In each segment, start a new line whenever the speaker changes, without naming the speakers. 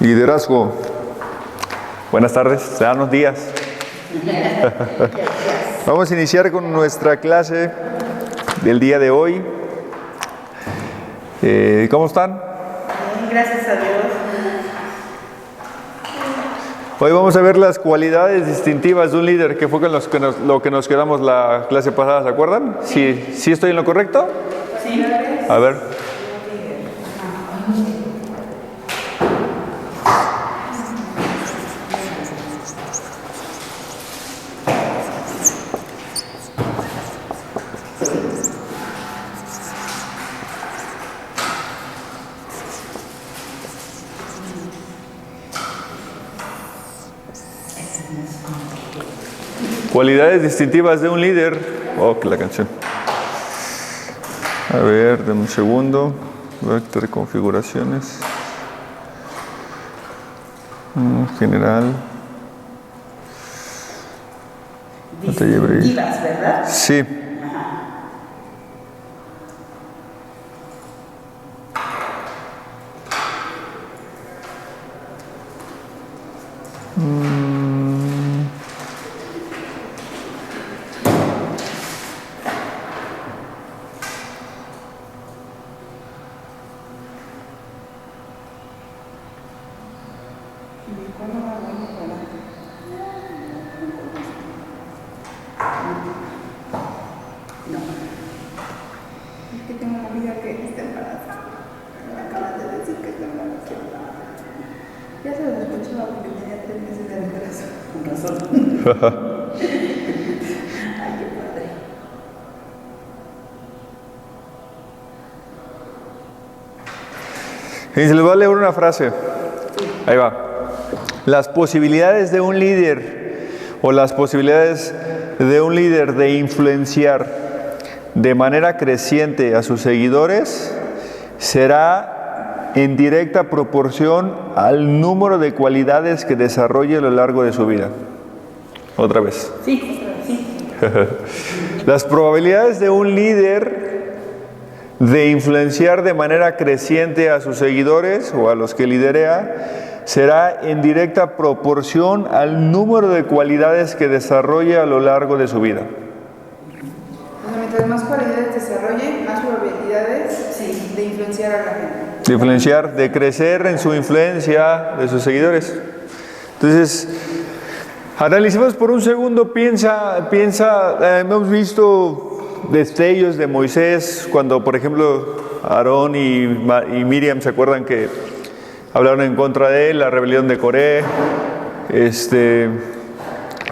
Liderazgo. Buenas tardes, buenos días. Vamos a iniciar con nuestra clase del día de hoy. ¿Cómo están?
Gracias a Dios.
Hoy vamos a ver las cualidades distintivas de un líder, que fue con lo que nos quedamos la clase pasada, ¿se acuerdan? ¿Sí estoy en lo correcto?
Sí.
A ver. Cualidades distintivas de un líder. Oh, que la canción. A ver, dame un segundo. Vector de configuraciones. General.
Distintivas, ¿verdad?
Sí. Y se les va a leer una frase. Ahí va. Las posibilidades de un líder o las posibilidades de un líder de influenciar de manera creciente a sus seguidores será en directa proporción al número de cualidades que desarrolle a lo largo de su vida. Otra vez.
Sí.
Las probabilidades de un líder de influenciar de manera creciente a sus seguidores o a los que liderea será en directa proporción al número de cualidades que desarrolle a lo largo de su vida.
Mientras más cualidades desarrolle, más probabilidades de influenciar a la gente.
De influenciar, de crecer en su influencia de sus seguidores. Entonces, analicemos por un segundo, piensa, hemos visto destellos de Moisés cuando, por ejemplo, Aarón y Miriam, ¿se acuerdan que hablaron en contra de él? La rebelión de Coré.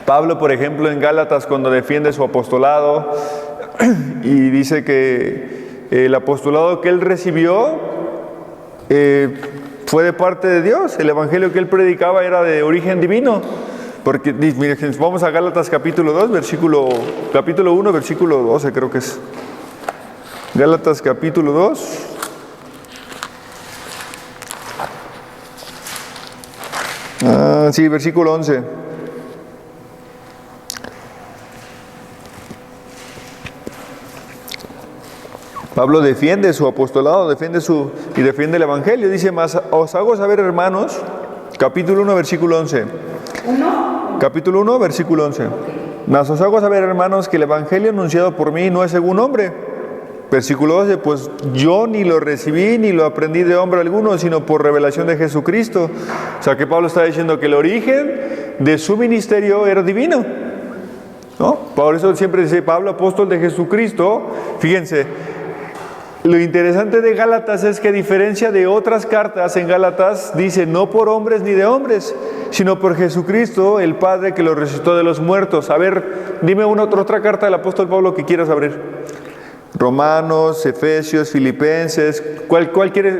Pablo, por ejemplo, en Gálatas, cuando defiende su apostolado y dice que el apostolado que él recibió fue de parte de Dios. El evangelio que él predicaba era de origen divino. Porque, miren, vamos a Gálatas capítulo 2, capítulo 1, versículo 12 creo que es. Gálatas capítulo 2. Sí, versículo 11. Pablo defiende su apostolado, defiende el evangelio. Dice más, os hago saber, hermanos, capítulo 1, versículo 11. Capítulo 1, versículo 11. Mas os hago saber, hermanos, que el evangelio anunciado por mí no es según hombre. Versículo 12, pues yo ni lo recibí ni lo aprendí de hombre alguno, sino por revelación de Jesucristo. O sea que Pablo está diciendo que el origen de su ministerio era divino, ¿no? Por eso siempre dice Pablo, apóstol de Jesucristo. Fíjense, lo interesante de Gálatas es que a diferencia de otras cartas, en Gálatas dice no por hombres ni de hombres, sino por Jesucristo, el Padre que lo resucitó de los muertos. A ver, dime otra carta del apóstol Pablo que quieras abrir. Romanos, Efesios, Filipenses. ¿Cuál quieres?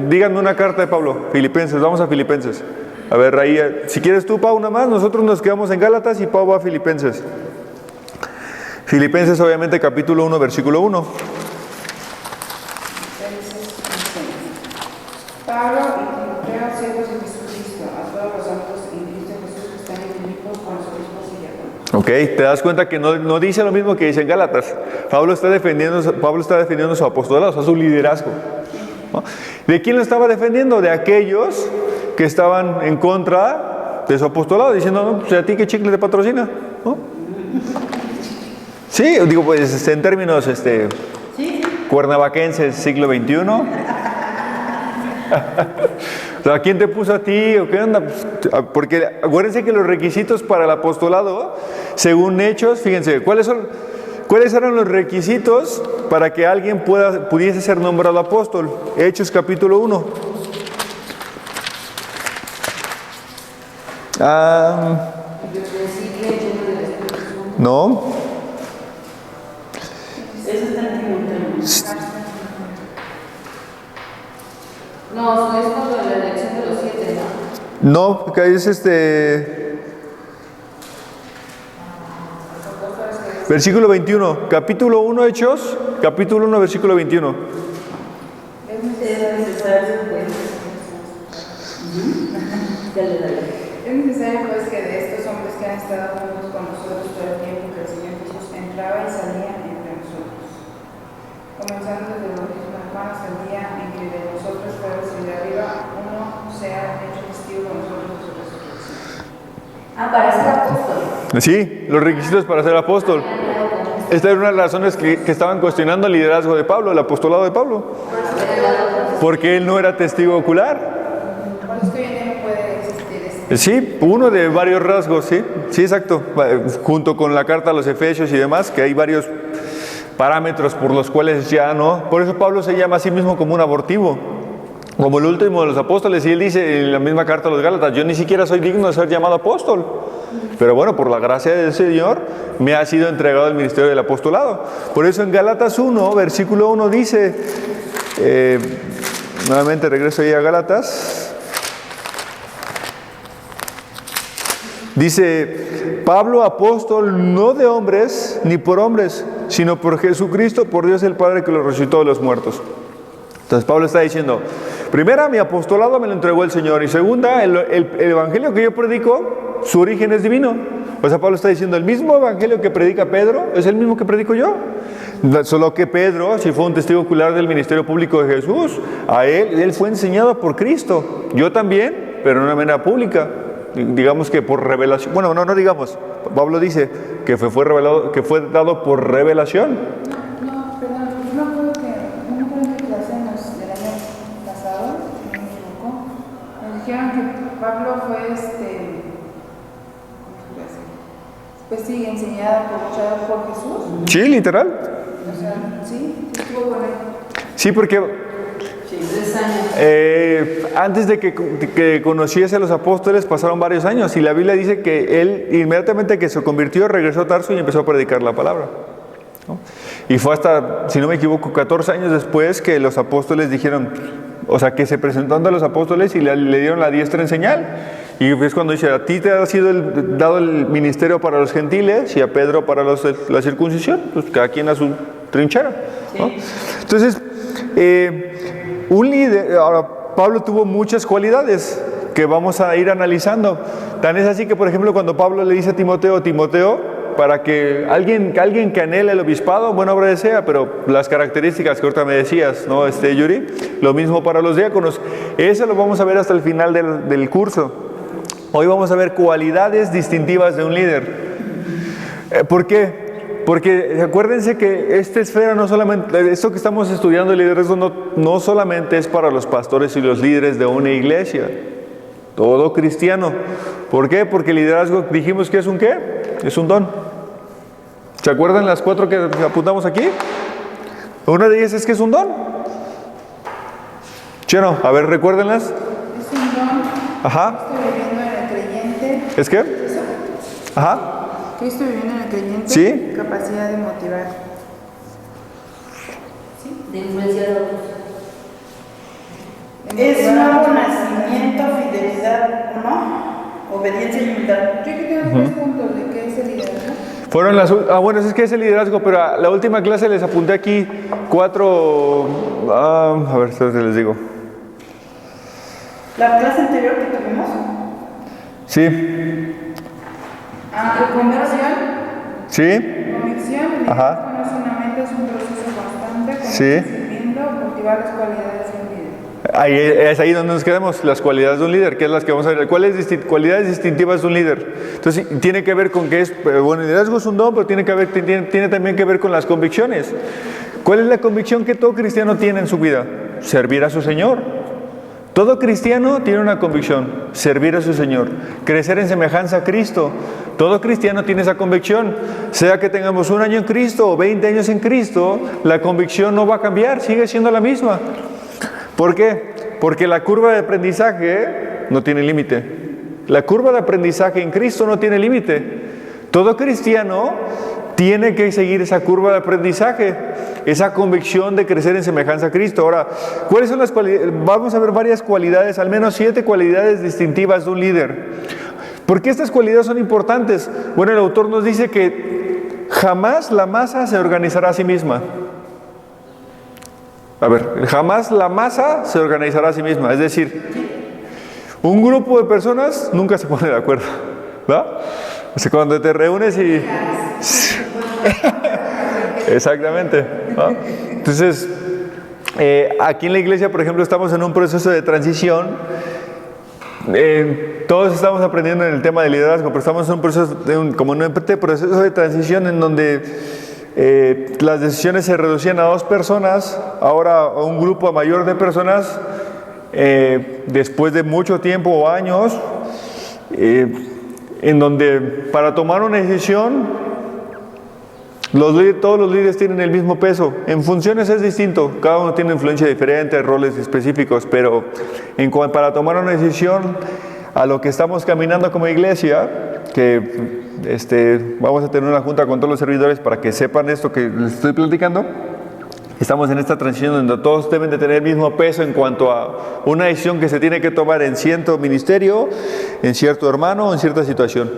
Díganme una carta de Pablo. Filipenses, vamos a Filipenses. A ver, ahí, si quieres tú, Pau, nada más, nosotros nos quedamos en Gálatas y Pau va a Filipenses. Filipenses, obviamente, capítulo 1, versículo 1.
Pablo y Timoteo, siervos de Jesucristo, a todos los santos en Cristo Jesús que están en Filipos con los obispos y diáconos.
Ok, te das cuenta que no dice lo mismo que dice en Gálatas. Pablo está defendiendo su apostolado, o sea, su liderazgo, ¿no? ¿De quién lo estaba defendiendo? De aquellos que estaban en contra de su apostolado, diciendo, no, pues a ti qué chicle te patrocina, ¿no? Sí, digo, pues en términos cuernavaquenses, siglo XXI. O sea, ¿quién te puso a ti o qué onda? Porque acuérdense que los requisitos para el apostolado, según Hechos, fíjense, ¿cuáles eran los requisitos para que alguien pudiese ser nombrado apóstol? Hechos capítulo 1. No.
Eso está en Timoteo.
No, es cuando la elección de los 7, ¿no?
No, porque es versículo 21, capítulo 1 Hechos, capítulo 1, versículo 21.
Es necesario, pues. Dale, dale.
Es necesario pues que de estos hombres que han estado juntos con nosotros todo el tiempo que el Señor Jesús entraba y salía entre nosotros, comenzando desde el bautismo de Juan hasta el día en que de nosotros fuera de arriba uno sea hecho testigo con nosotros de su resurrección.
Para ser apóstol.
Sí, los requisitos para ser apóstol. Esta era una de las razones que estaban cuestionando el liderazgo de Pablo, el apostolado de Pablo. Porque él no era testigo ocular.
Por eso que hoy en día no puede existir
Sí, uno de varios rasgos, sí, exacto. Junto con la carta a los Efesios y demás, que hay varios parámetros por los cuales ya no. Por eso Pablo se llama a sí mismo como un abortivo, como el último de los apóstoles, y él dice en la misma carta a los Gálatas, yo ni siquiera soy digno de ser llamado apóstol, pero bueno, por la gracia del Señor me ha sido entregado el ministerio del apostolado. Por eso en Gálatas 1, versículo 1 dice, nuevamente regreso ahí a Gálatas, dice, Pablo, apóstol, no de hombres, ni por hombres, sino por Jesucristo, por Dios el Padre que lo resucitó de los muertos. Entonces Pablo está diciendo, primera, mi apostolado me lo entregó el Señor, y segunda, el evangelio que yo predico, su origen es divino. O sea, Pablo está diciendo, el mismo evangelio que predica Pedro, es el mismo que predico yo. Solo que Pedro, si fue un testigo ocular del ministerio público de Jesús, a él fue enseñado por Cristo. Yo también, pero de una manera pública. Digamos que por revelación, bueno, no digamos, Pablo dice que fue revelado, que fue dado por revelación.
No, perdón, yo me acuerdo que en una clase del año pasado, si no me equivoco, nos dijeron que Pablo fue ¿cómo se puede decir? Pues sí, enseñado por Jesús.
Sí, literal.
O sea, sí, estuvo con él.
Sí, porque antes de que conociese a los apóstoles pasaron varios años, y la Biblia dice que él inmediatamente que se convirtió regresó a Tarso y empezó a predicar la palabra, ¿no? Y fue hasta, si no me equivoco, 14 años después que los apóstoles dijeron, o sea, que se presentó ante los apóstoles y le dieron la diestra en señal. Y es cuando dice, a ti te ha sido dado el ministerio para los gentiles y a Pedro para la circuncisión, pues cada quien a su trinchera, ¿no? Entonces, un líder, ahora Pablo tuvo muchas cualidades que vamos a ir analizando. Tan es así que, por ejemplo, cuando Pablo le dice a Timoteo, para que alguien que anhele el obispado, buena obra desea, pero las características que ahorita me decías, ¿no, Yuri? Lo mismo para los diáconos. Eso lo vamos a ver hasta el final del curso. Hoy vamos a ver cualidades distintivas de un líder. ¿Por qué? Porque acuérdense que esta esfera no solamente, esto que estamos estudiando el liderazgo no solamente es para los pastores y los líderes de una iglesia, todo cristiano. ¿Por qué? Porque el liderazgo dijimos que es un ¿qué? Es un don. ¿Se acuerdan las 4 que apuntamos aquí? Una de ellas es que es un don. ¿Sí o no? A ver, recuérdenlas.
Es un don.
Ajá.
Cristo viviendo en el creyente.
¿Es qué?
¿Eso?
Ajá.
Cristo viviendo en el creyente.
Sí.
Capacidad de motivar.
¿Sí? De influenciar a otros.
De
Es
motivar a
nuevo
otros.
nacimiento, fidelidad, ¿o no? Obediencia y humildad.
Yo aquí tengo 3 puntos de qué es el liderazgo.
Fueron las... bueno, es que es el liderazgo, pero a la última clase les apunté aquí 4... a ver, entonces les digo.
¿La clase anterior que tuvimos?
Sí.
Conversión.
Sí.
Convicción. El
Ajá.
liderazgo no es una meta, es un proceso constante.
Sí.
Sirviendo, cultivar las cualidades de un líder.
Es ahí donde nos quedamos, las cualidades de un líder, que es las que vamos a ver. ¿Cuáles cualidades distintivas de un líder? Entonces, tiene que ver con que bueno, el liderazgo es un don, pero tiene también que ver con las convicciones. ¿Cuál es la convicción que todo cristiano tiene en su vida? Servir a su Señor. Todo cristiano tiene una convicción, servir a su Señor, crecer en semejanza a Cristo. Todo cristiano tiene esa convicción. Sea que tengamos 1 año en Cristo o 20 años en Cristo, la convicción no va a cambiar, sigue siendo la misma. ¿Por qué? Porque la curva de aprendizaje no tiene límite. La curva de aprendizaje en Cristo no tiene límite. Todo cristiano tiene que seguir esa curva de aprendizaje, esa convicción de crecer en semejanza a Cristo. Ahora, ¿cuáles son las cualidades? Vamos a ver varias cualidades, al menos 7 cualidades distintivas de un líder. ¿Por qué estas cualidades son importantes? Bueno, el autor nos dice que jamás la masa se organizará a sí misma. A ver, jamás la masa se organizará a sí misma. Es decir, un grupo de personas nunca se pone de acuerdo, ¿verdad? O sea, cuando te reúnes y... Exactamente, ¿no? Entonces, aquí en la iglesia, por ejemplo, estamos en un proceso de transición. Todos estamos aprendiendo en el tema de liderazgo, pero estamos en un proceso, como en un proceso de transición en donde las decisiones se reducían a 2 personas, ahora a un grupo mayor de personas, después de mucho tiempo o años, en donde para tomar una decisión todos los líderes tienen el mismo peso. En funciones es distinto, cada uno tiene influencia diferente, roles específicos, pero para tomar una decisión a lo que estamos caminando como iglesia, que vamos a tener una junta con todos los servidores para que sepan esto que les estoy platicando. Estamos en esta transición donde todos deben de tener el mismo peso en cuanto a una decisión que se tiene que tomar en cierto ministerio, en cierto hermano o en cierta situación.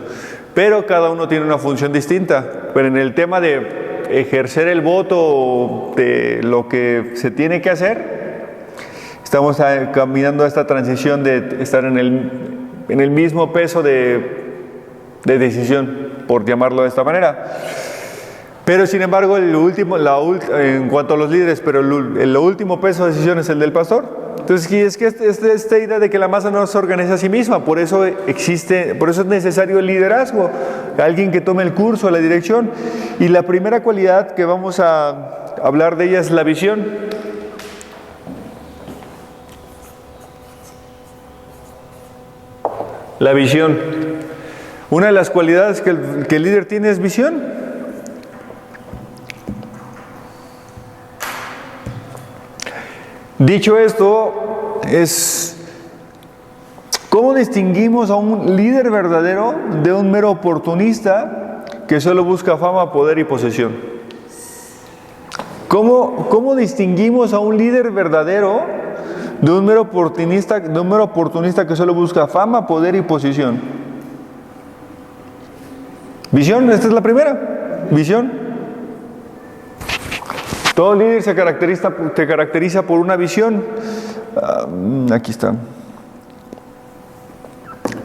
Pero cada uno tiene una función distinta. Pero en el tema de ejercer el voto de lo que se tiene que hacer, estamos caminando a esta transición de estar en el mismo peso de decisión, por llamarlo de esta manera. Pero sin embargo, en cuanto a los líderes, pero el último peso de decisión es el del pastor. Entonces, es que esta idea de que la masa no se organiza a sí misma, por eso es necesario el liderazgo, alguien que tome el curso, la dirección. Y la primera cualidad que vamos a hablar de ella es la visión. La visión. Una de las cualidades que el líder tiene es visión. Dicho esto, ¿cómo distinguimos a un líder verdadero de un mero oportunista que solo busca fama, poder y posesión? ¿Cómo distinguimos a un líder verdadero de un mero oportunista que solo busca fama, poder y posición? Visión, esta es la primera, visión. Todo líder se caracteriza por una visión. Aquí está.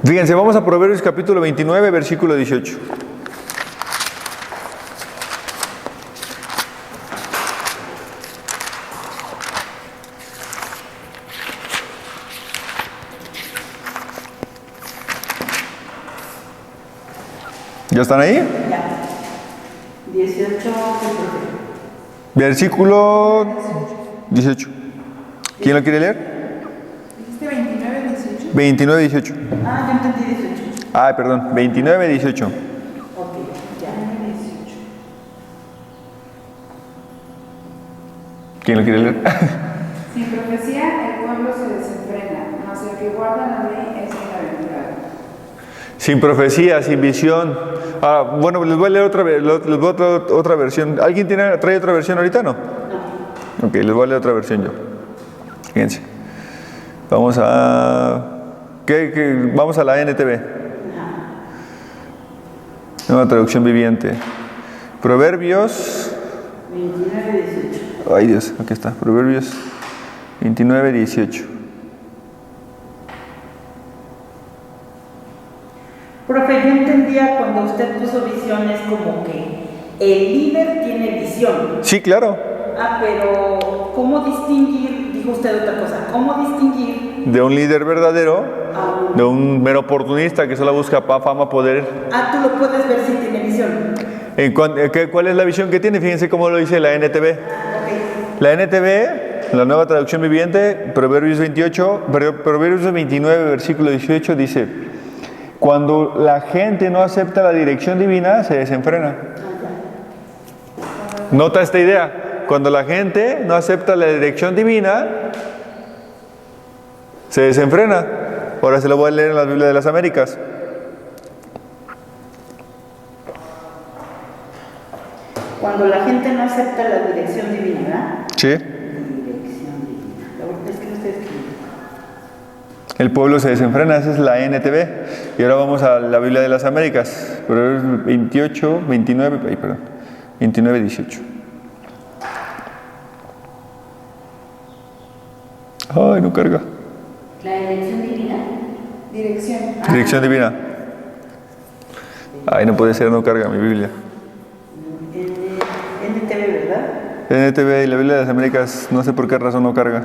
Fíjense, vamos a Proverbios capítulo 29, versículo 18. ¿Ya están ahí?
Ya. 18.
Versículo 18. ¿Quién lo quiere leer?
¿Dijiste 29, 18?
29, 18.
Ah, yo entendí 18.
Ah, perdón, 29, 18.
Ok, ya.
18.
¿Quién lo quiere leer?
Sin profecía el pueblo se desenfrena, mas el que guarda la ley es bienaventurado.
Sin profecía, sin visión. Bueno, les voy a leer otra versión. ¿Alguien trae otra versión ahorita, no? No. Ok, les voy a leer otra versión yo. Fíjense. Vamos a... Vamos a la NTV. Nueva traducción viviente. Proverbios...
29, 18.
Ay Dios, aquí está. Proverbios 29, 18.
Profe, yo entendía cuando usted puso visiones como que el líder tiene visión.
Sí, claro.
Pero ¿cómo distinguir dijo usted otra cosa. ¿Cómo distinguir
de un líder verdadero,
a un...
de un mero oportunista que solo busca fama, poder?
Tú lo puedes ver si tiene visión.
¿Cuál es la visión que tiene? Fíjense cómo lo dice la NTV.
Okay.
La NTV, la Nueva Traducción Viviente, Proverbios 29, versículo 18, dice: cuando la gente no acepta la dirección divina, se desenfrena. Nota esta idea. Cuando la gente no acepta la dirección divina, se desenfrena. Ahora se lo voy a leer en la Biblia de las Américas.
Cuando la gente no acepta la dirección divina, ¿verdad?
Sí.
Dirección divina. Es que no estoy escribiendo.
El pueblo se desenfrena, esa es la NTV. Y ahora vamos a la Biblia de las Américas. Proverbios 29, 18. Ay, no carga.
¿La dirección divina?
Dirección.
Dirección divina. Ay, no puede ser, no carga mi Biblia.
NTV, ¿verdad?
NTV y la Biblia de las Américas, no sé por qué razón no carga.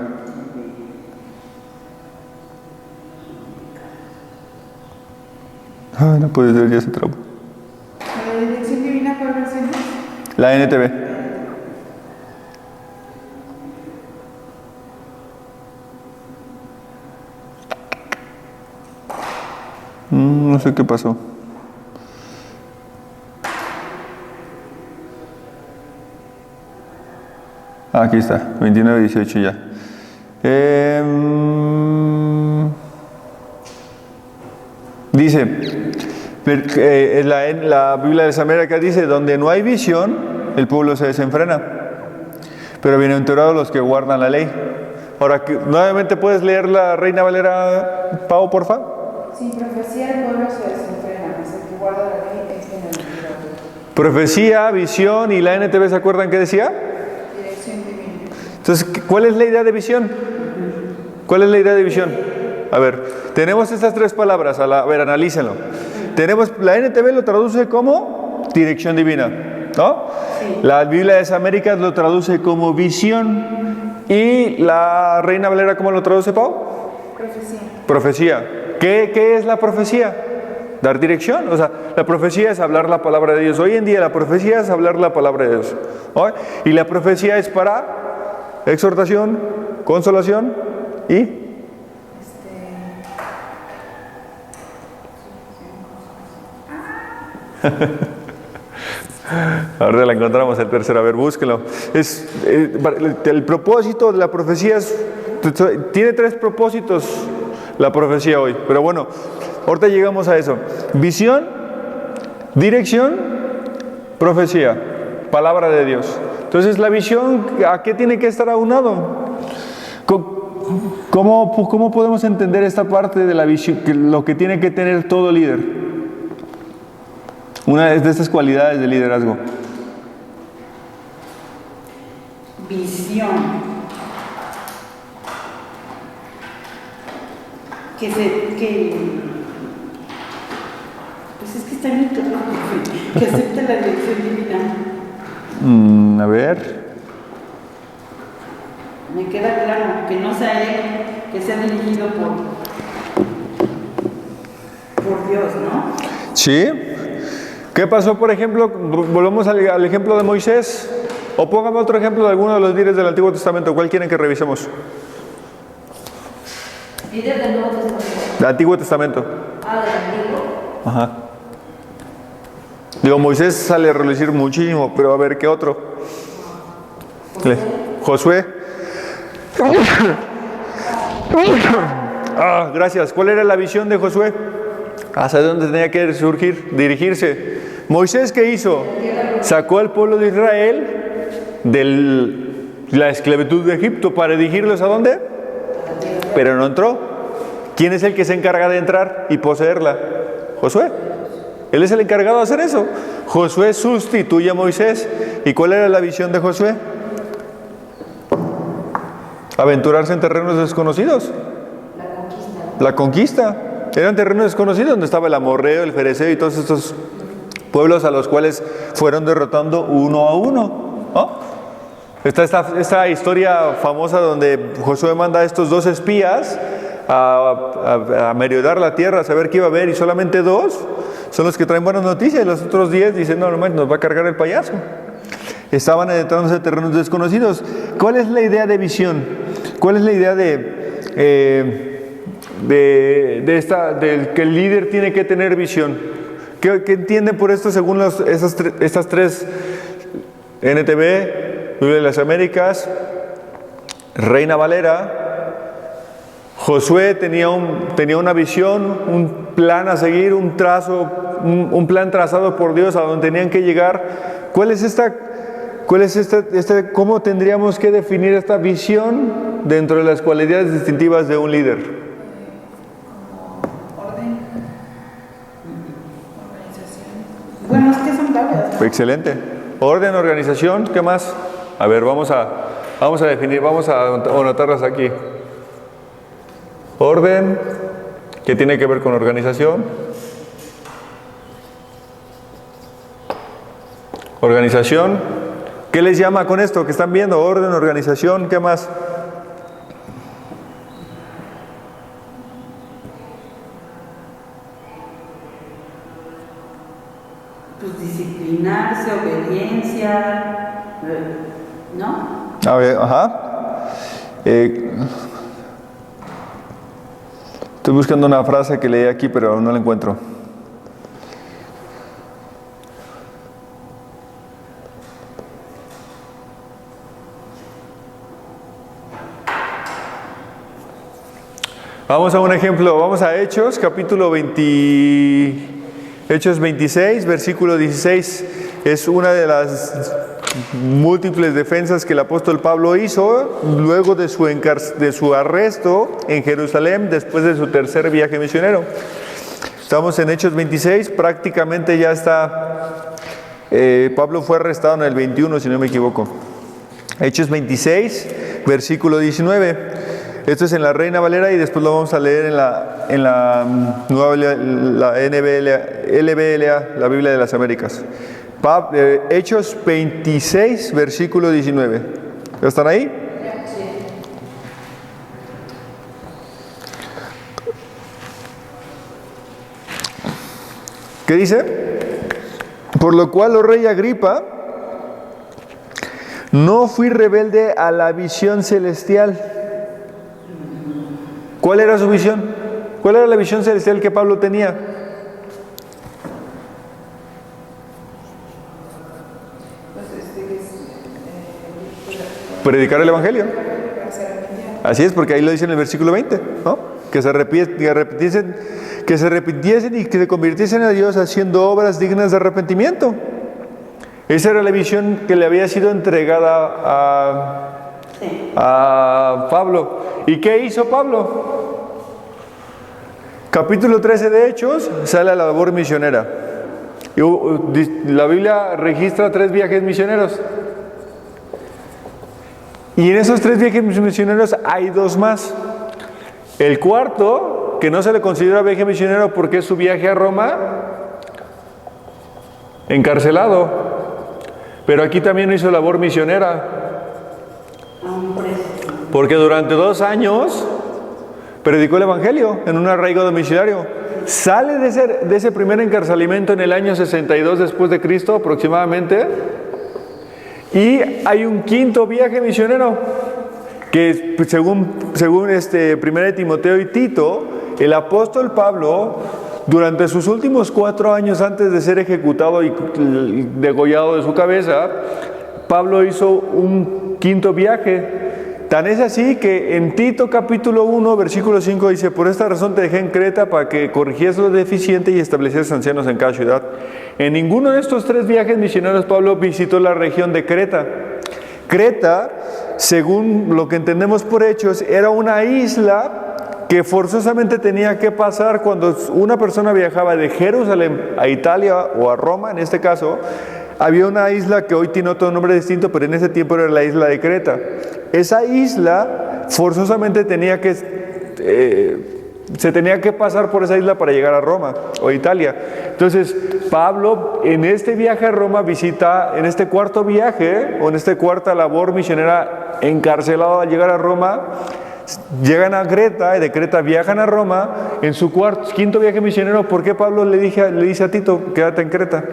Ay, no puede ser, ya se trabó.
¿La dirección divina cuál versión es?
La NTV. No sé qué pasó. Aquí está, 29-18 ya. Dice, la Biblia de las Américas dice: donde no hay visión, el pueblo se desenfrena. Pero bienaventurados los que guardan la ley. Ahora, nuevamente puedes leer la Reina Valera, Pau, porfa.
Sin profecía el pueblo se desenfrena, mas el que guarda la ley es bienaventurado.
Profecía, visión y la NTV, ¿se acuerdan qué decía?
Dirección divina.
Entonces, ¿cuál es la idea de visión? ¿Cuál es la idea de visión? A ver, tenemos estas tres palabras, a ver, analícenlo. Tenemos, la NTV lo traduce como dirección divina, ¿no?
Sí.
La Biblia de las Américas lo traduce como visión. ¿Y la Reina Valera cómo lo traduce, Pau?
Profecía.
Profecía. ¿Qué es la profecía? Dar dirección. O sea, la profecía es hablar la palabra de Dios. Hoy en día la profecía es hablar la palabra de Dios. ¿Oh? Y la profecía es para exhortación, consolación y... Ahora la encontramos el tercero, a ver, búsquenlo. El propósito de la profecía tiene tres propósitos la profecía hoy, pero bueno, ahorita llegamos a eso. Visión, dirección, profecía, palabra de Dios. Entonces la visión, ¿a qué tiene que estar aunado? ¿Cómo podemos entender esta parte de la visión, lo que tiene que tener todo líder? Una de estas cualidades del liderazgo.
Visión. Pues es que está muy claro, que acepte la dirección divina.
A ver.
Me queda claro que no sea él, que sea dirigido por Dios, ¿no?
Sí. ¿Qué pasó, por ejemplo? Volvemos al ejemplo de Moisés. O póngame otro ejemplo de alguno de los líderes del Antiguo Testamento. ¿Cuál quieren que revisemos?
¿Líder del Nuevo Testamento?
Del Antiguo Testamento.
Del Antiguo.
Ajá. Digo, Moisés sale a relucir muchísimo, pero a ver, ¿qué otro? Josué. Gracias. ¿Cuál era la visión de Josué? ¿Hacia dónde tenía que dirigirse? Moisés, ¿qué hizo? Sacó al pueblo de Israel de la esclavitud de Egipto para dirigirlos ¿a dónde? Pero no entró. ¿Quién es el que se encarga de entrar y poseerla? Josué. Él es el encargado de hacer eso. Josué sustituye a Moisés. ¿Y cuál era la visión de Josué? Aventurarse en terrenos desconocidos. La conquista. Eran terrenos desconocidos donde estaba el amorreo, el fereceo y todos estos pueblos a los cuales fueron derrotando uno a uno. ¿Oh? Está esta historia famosa donde Josué manda a estos 2 espías a merodear la tierra, a saber qué iba a haber, y solamente 2 son los que traen buenas noticias, y los otros 10 dicen, no, nos va a cargar el payaso. Estaban adentrándose a terrenos desconocidos. ¿Cuál es la idea de visión? ¿Cuál es la idea de que el líder tiene que tener visión? ¿Qué entienden por esto según estas 3? NTV, Biblia de las Américas, Reina Valera. Josué tenía una visión, un plan a seguir, un plan trazado por Dios a donde tenían que llegar. ¿Cómo tendríamos que definir esta visión dentro de las cualidades distintivas de un líder?
Orden, organización.
Bueno, es que son varias.
Excelente. Orden, organización, ¿qué más? A ver, vamos a definir, vamos a anotarlas aquí. Orden, ¿qué tiene que ver con organización? Organización, ¿qué les llama con esto que están viendo? Orden, organización, ¿qué más?
Pues disciplinarse, obediencia, ¿no?
A ver, ajá. Estoy buscando una frase que leí aquí, pero no la encuentro. Vamos a un ejemplo, vamos a Hechos, capítulo 26, versículo 16. Es una de las múltiples defensas que el apóstol Pablo hizo luego de su arresto en Jerusalén, después de su tercer viaje misionero. Estamos en Hechos 26, prácticamente ya está. Pablo fue arrestado en el 21, si no me equivoco. Hechos 26, versículo 19. Esto es en la Reina Valera y después lo vamos a leer en la nueva, la LBLA, la Biblia de las Américas. Hechos 26, versículo 19. ¿Están ahí? ¿Qué dice? Por lo cual, oh rey Agripa, no fui rebelde a la visión celestial. ¿Cuál era su visión? ¿Cuál era la visión celestial que Pablo tenía? Predicar el Evangelio. Así es, porque ahí lo dice en el versículo 20, ¿no? Que se repitiesen y que se convirtiesen a Dios haciendo obras dignas de arrepentimiento. Esa era la visión que le había sido entregada a Pablo. ¿Y qué hizo Pablo? Capítulo 13 de Hechos, sale a la labor misionera. La Biblia registra 3 viajes misioneros. Y en esos 3 viajes misioneros hay 2 más. El cuarto, que no se le considera viaje misionero porque es su viaje a Roma, encarcelado. Pero aquí también hizo labor misionera. Porque durante 2 años predicó el Evangelio en un arraigo domiciliario. Sale de ese primer encarcelamiento en el año 62 después de Cristo aproximadamente. Y hay un 5.º viaje misionero que según 1 Timoteo y Tito, el apóstol Pablo, durante sus últimos 4 años antes de ser ejecutado y degollado de su cabeza, Pablo hizo un 5.º viaje. Tan es así que en Tito capítulo 1, versículo 5 dice: por esta razón te dejé en Creta para que corrigieras lo deficiente y establecieras ancianos en cada ciudad. En ninguno de estos 3 viajes misioneros Pablo visitó la región de Creta. Creta, según lo que entendemos por Hechos, era una isla que forzosamente tenía que pasar cuando una persona viajaba de Jerusalén a Italia o a Roma, en este caso. Había una isla que hoy tiene otro nombre distinto, pero en ese tiempo era la isla de Creta. Esa isla forzosamente tenía que Se tenía que pasar por esa isla para llegar a Roma o Italia. Entonces, Pablo en este viaje a Roma visita, en este cuarto viaje o en esta cuarta labor misionera, encarcelado al llegar a Roma, llegan a Creta y de Creta viajan a Roma. En su quinto viaje misionero, ¿por qué Pablo le dice a Tito, quédate en Creta?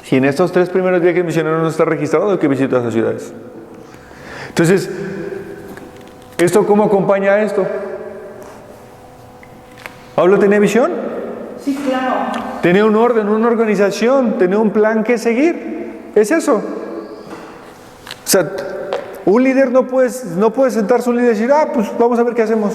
Si en estos 3 primeros viajes misioneros no está registrado de que visita esas ciudades. Entonces, ¿esto cómo acompaña a esto? ¿Pablo tenía visión?
Sí, claro.
Tenía un orden, una organización, tenía un plan que seguir. Es eso. O sea, un líder no puede sentarse un líder y decir, pues vamos a ver qué hacemos.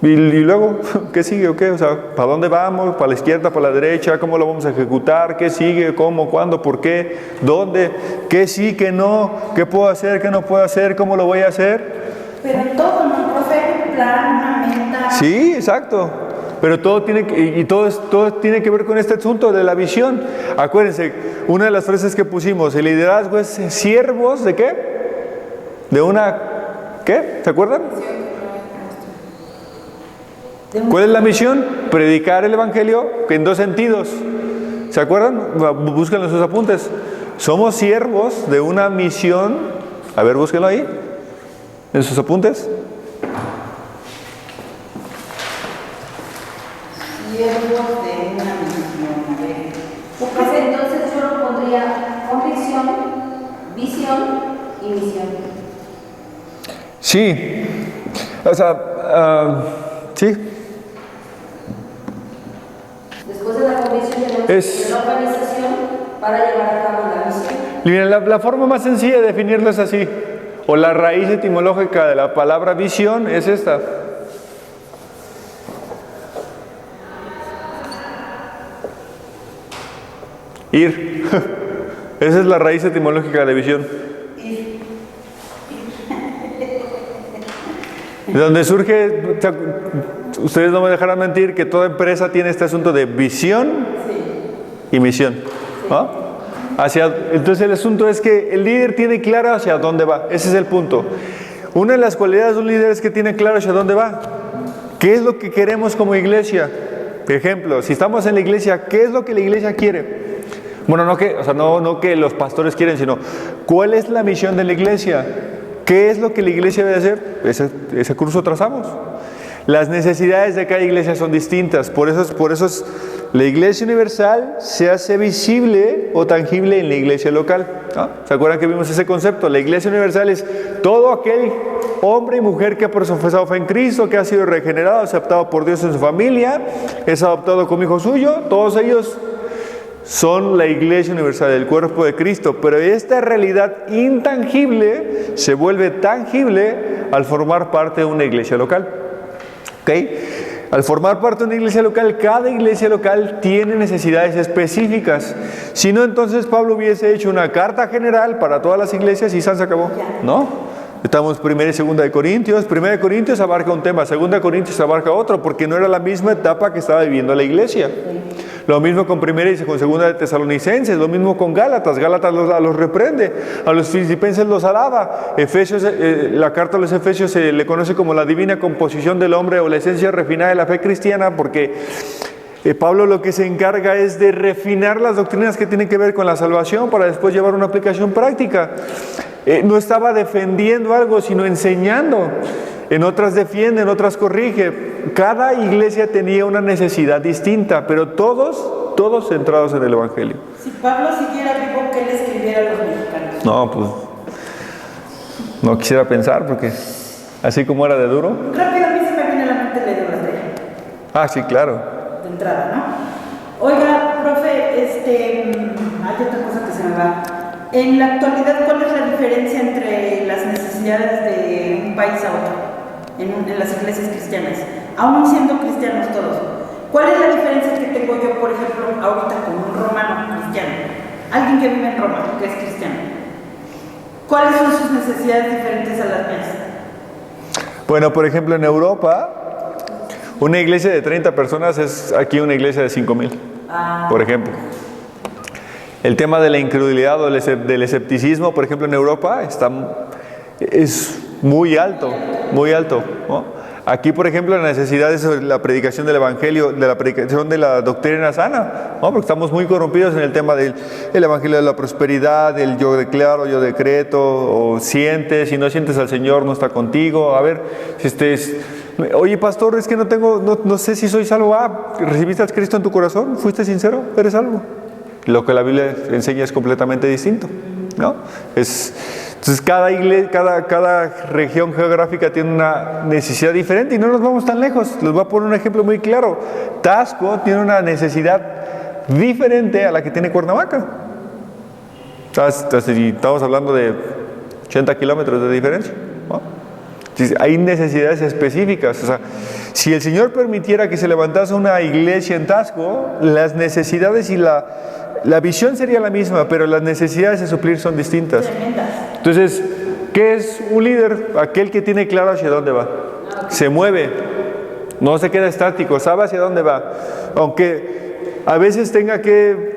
Y luego, ¿qué sigue o qué? O sea, ¿para dónde vamos? ¿Para la izquierda, para la derecha? ¿Cómo lo vamos a ejecutar? ¿Qué sigue? ¿Cómo? ¿Cuándo? ¿Por qué? ¿Dónde? ¿Qué sí? ¿Qué no? ¿Qué puedo hacer? ¿Qué no puedo hacer? ¿Cómo lo voy a hacer?
Pero todo, ¿no, profe? Un plan, una meta.
Sí, exacto. Pero todo tiene tiene que ver con este asunto de la visión. Acuérdense, una de las frases que pusimos, el liderazgo es siervos ¿de qué? De una, ¿qué? ¿Se acuerdan? ¿Cuál es la misión? Predicar el evangelio en 2 sentidos. ¿Se acuerdan? Búsquenlo en sus apuntes. Somos siervos de una misión. A ver, búsquenlo ahí. En sus apuntes.
Siervos de una misión. A ver.
Pues entonces yo lo pondría convicción, visión y misión.
Sí. O sea, sí.
Después de la convicción tenemos la organización para llevar a cabo la misión.
Miren, la forma más sencilla de definirlo es así. O la raíz etimológica de la palabra visión es esta. Ir. Esa es la raíz etimológica de visión. De donde surge, ustedes no me dejarán mentir, que toda empresa tiene este asunto de visión y misión. ¿No? Entonces el asunto es que el líder tiene claro hacia dónde va. Ese es el punto. Una de las cualidades de un líder es que tiene claro hacia dónde va. ¿Qué es lo que queremos como iglesia? Por ejemplo, si estamos en la iglesia, ¿qué es lo que la iglesia quiere? Bueno, no que los pastores quieren, sino ¿cuál es la misión de la iglesia? ¿Qué es lo que la iglesia debe hacer? Ese curso trazamos. Las necesidades de cada iglesia son distintas. Por eso la iglesia universal se hace visible o tangible en la iglesia local. ¿No? ¿Se acuerdan que vimos ese concepto? La iglesia universal es todo aquel hombre y mujer que ha profesado fe en Cristo, que ha sido regenerado, aceptado por Dios en su familia, es adoptado como hijo suyo. Todos ellos son la iglesia universal, el cuerpo de Cristo. Pero esta realidad intangible se vuelve tangible al formar parte de una iglesia local. ¿Okay? Al formar parte de una iglesia local, cada iglesia local tiene necesidades específicas. Si no, entonces Pablo hubiese hecho una carta general para todas las iglesias y se acabó. ¿No? Estamos 1 y 2 de Corintios. 1 de Corintios abarca un tema, 2 de Corintios abarca otro, porque no era la misma etapa que estaba viviendo la iglesia. Lo mismo con 1 y con 2 de Tesalonicenses, lo mismo con Gálatas. Gálatas los reprende, a los filipenses los alaba. Efesios, la carta a los Efesios se le conoce como la divina composición del hombre o la esencia refinada de la fe cristiana, porque Pablo lo que se encarga es de refinar las doctrinas que tienen que ver con la salvación para después llevar una aplicación práctica. No estaba defendiendo algo, sino enseñando. En otras defiende, en otras corrige. Cada iglesia tenía una necesidad distinta, pero todos centrados en el Evangelio.
Si Pablo siguiera vivo, ¿qué le escribiera a los mexicanos?
No, pues no quisiera pensar, porque así como era de duro.
Rápido, a mí se me viene a la mente Ley de la Estrella.
Ah, sí, claro.
De entrada, ¿no? Oiga, profe, hay otra cosa que se me va. En la actualidad, ¿cuál es la diferencia entre las necesidades de un país a otro? En las iglesias cristianas, aún siendo cristianos todos. ¿Cuál es la diferencia que tengo yo, por ejemplo, ahorita con un romano cristiano? Alguien que vive en Roma, que es cristiano. ¿Cuáles son sus necesidades diferentes a las mías?
Bueno, por ejemplo, en Europa, una iglesia de 30 personas es aquí una iglesia de 5,000, por ejemplo. El tema de la incredulidad o del escepticismo, por ejemplo, en Europa es muy alto, ¿no? Aquí, por ejemplo, la necesidad es la predicación del Evangelio, de la predicación de la doctrina sana, ¿no? Porque estamos muy corrompidos en el tema del Evangelio de la prosperidad, del yo declaro, yo decreto, o sientes, si no sientes al Señor no está contigo. A ver, oye pastor, es que no sé si soy salvo. ¿Recibiste a Cristo en tu corazón? ¿Fuiste sincero? ¿Eres salvo? Lo que la Biblia enseña es completamente distinto, ¿no? Entonces cada región geográfica tiene una necesidad diferente y no nos vamos tan lejos. Les voy a poner un ejemplo muy claro. Taxco tiene una necesidad diferente a la que tiene Cuernavaca. Estamos hablando de 80 kilómetros de diferencia, ¿no? Entonces, hay necesidades específicas. O sea, si el Señor permitiera que se levantase una iglesia en Taxco, las necesidades y la visión sería la misma, pero las necesidades de suplir son distintas. Entonces, ¿qué es un líder? Aquel que tiene claro hacia dónde va. Se mueve, no se queda estático, sabe hacia dónde va. Aunque a veces tenga que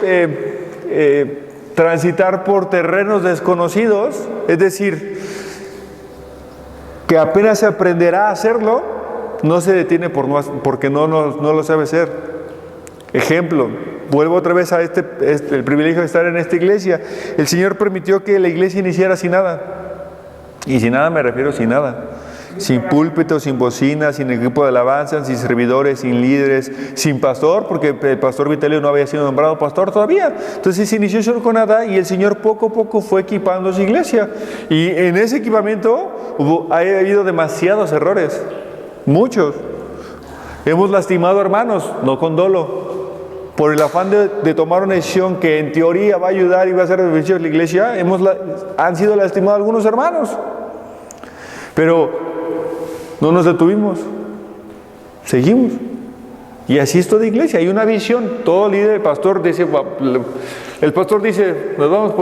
transitar por terrenos desconocidos, es decir, que apenas se aprenderá a hacerlo, no se detiene porque no lo sabe hacer. Ejemplo, vuelvo otra vez a el privilegio de estar en esta iglesia. El Señor permitió que la iglesia iniciara sin nada. Y sin nada me refiero sin nada. Sin púlpito, sin bocina, sin equipo de alabanza, sin servidores, sin líderes, sin pastor, porque el pastor Vitelio no había sido nombrado pastor todavía. Entonces se inició solo con nada y el Señor poco a poco fue equipando su iglesia. Y en ese equipamiento ha habido demasiados errores, muchos. Hemos lastimado hermanos, no con dolo. Por el afán de tomar una decisión que en teoría va a ayudar y va a ser de beneficio de la iglesia, han sido lastimados algunos hermanos. Pero no nos detuvimos, seguimos. Y así es toda iglesia, hay una visión. Todo líder, el pastor dice, nos vamos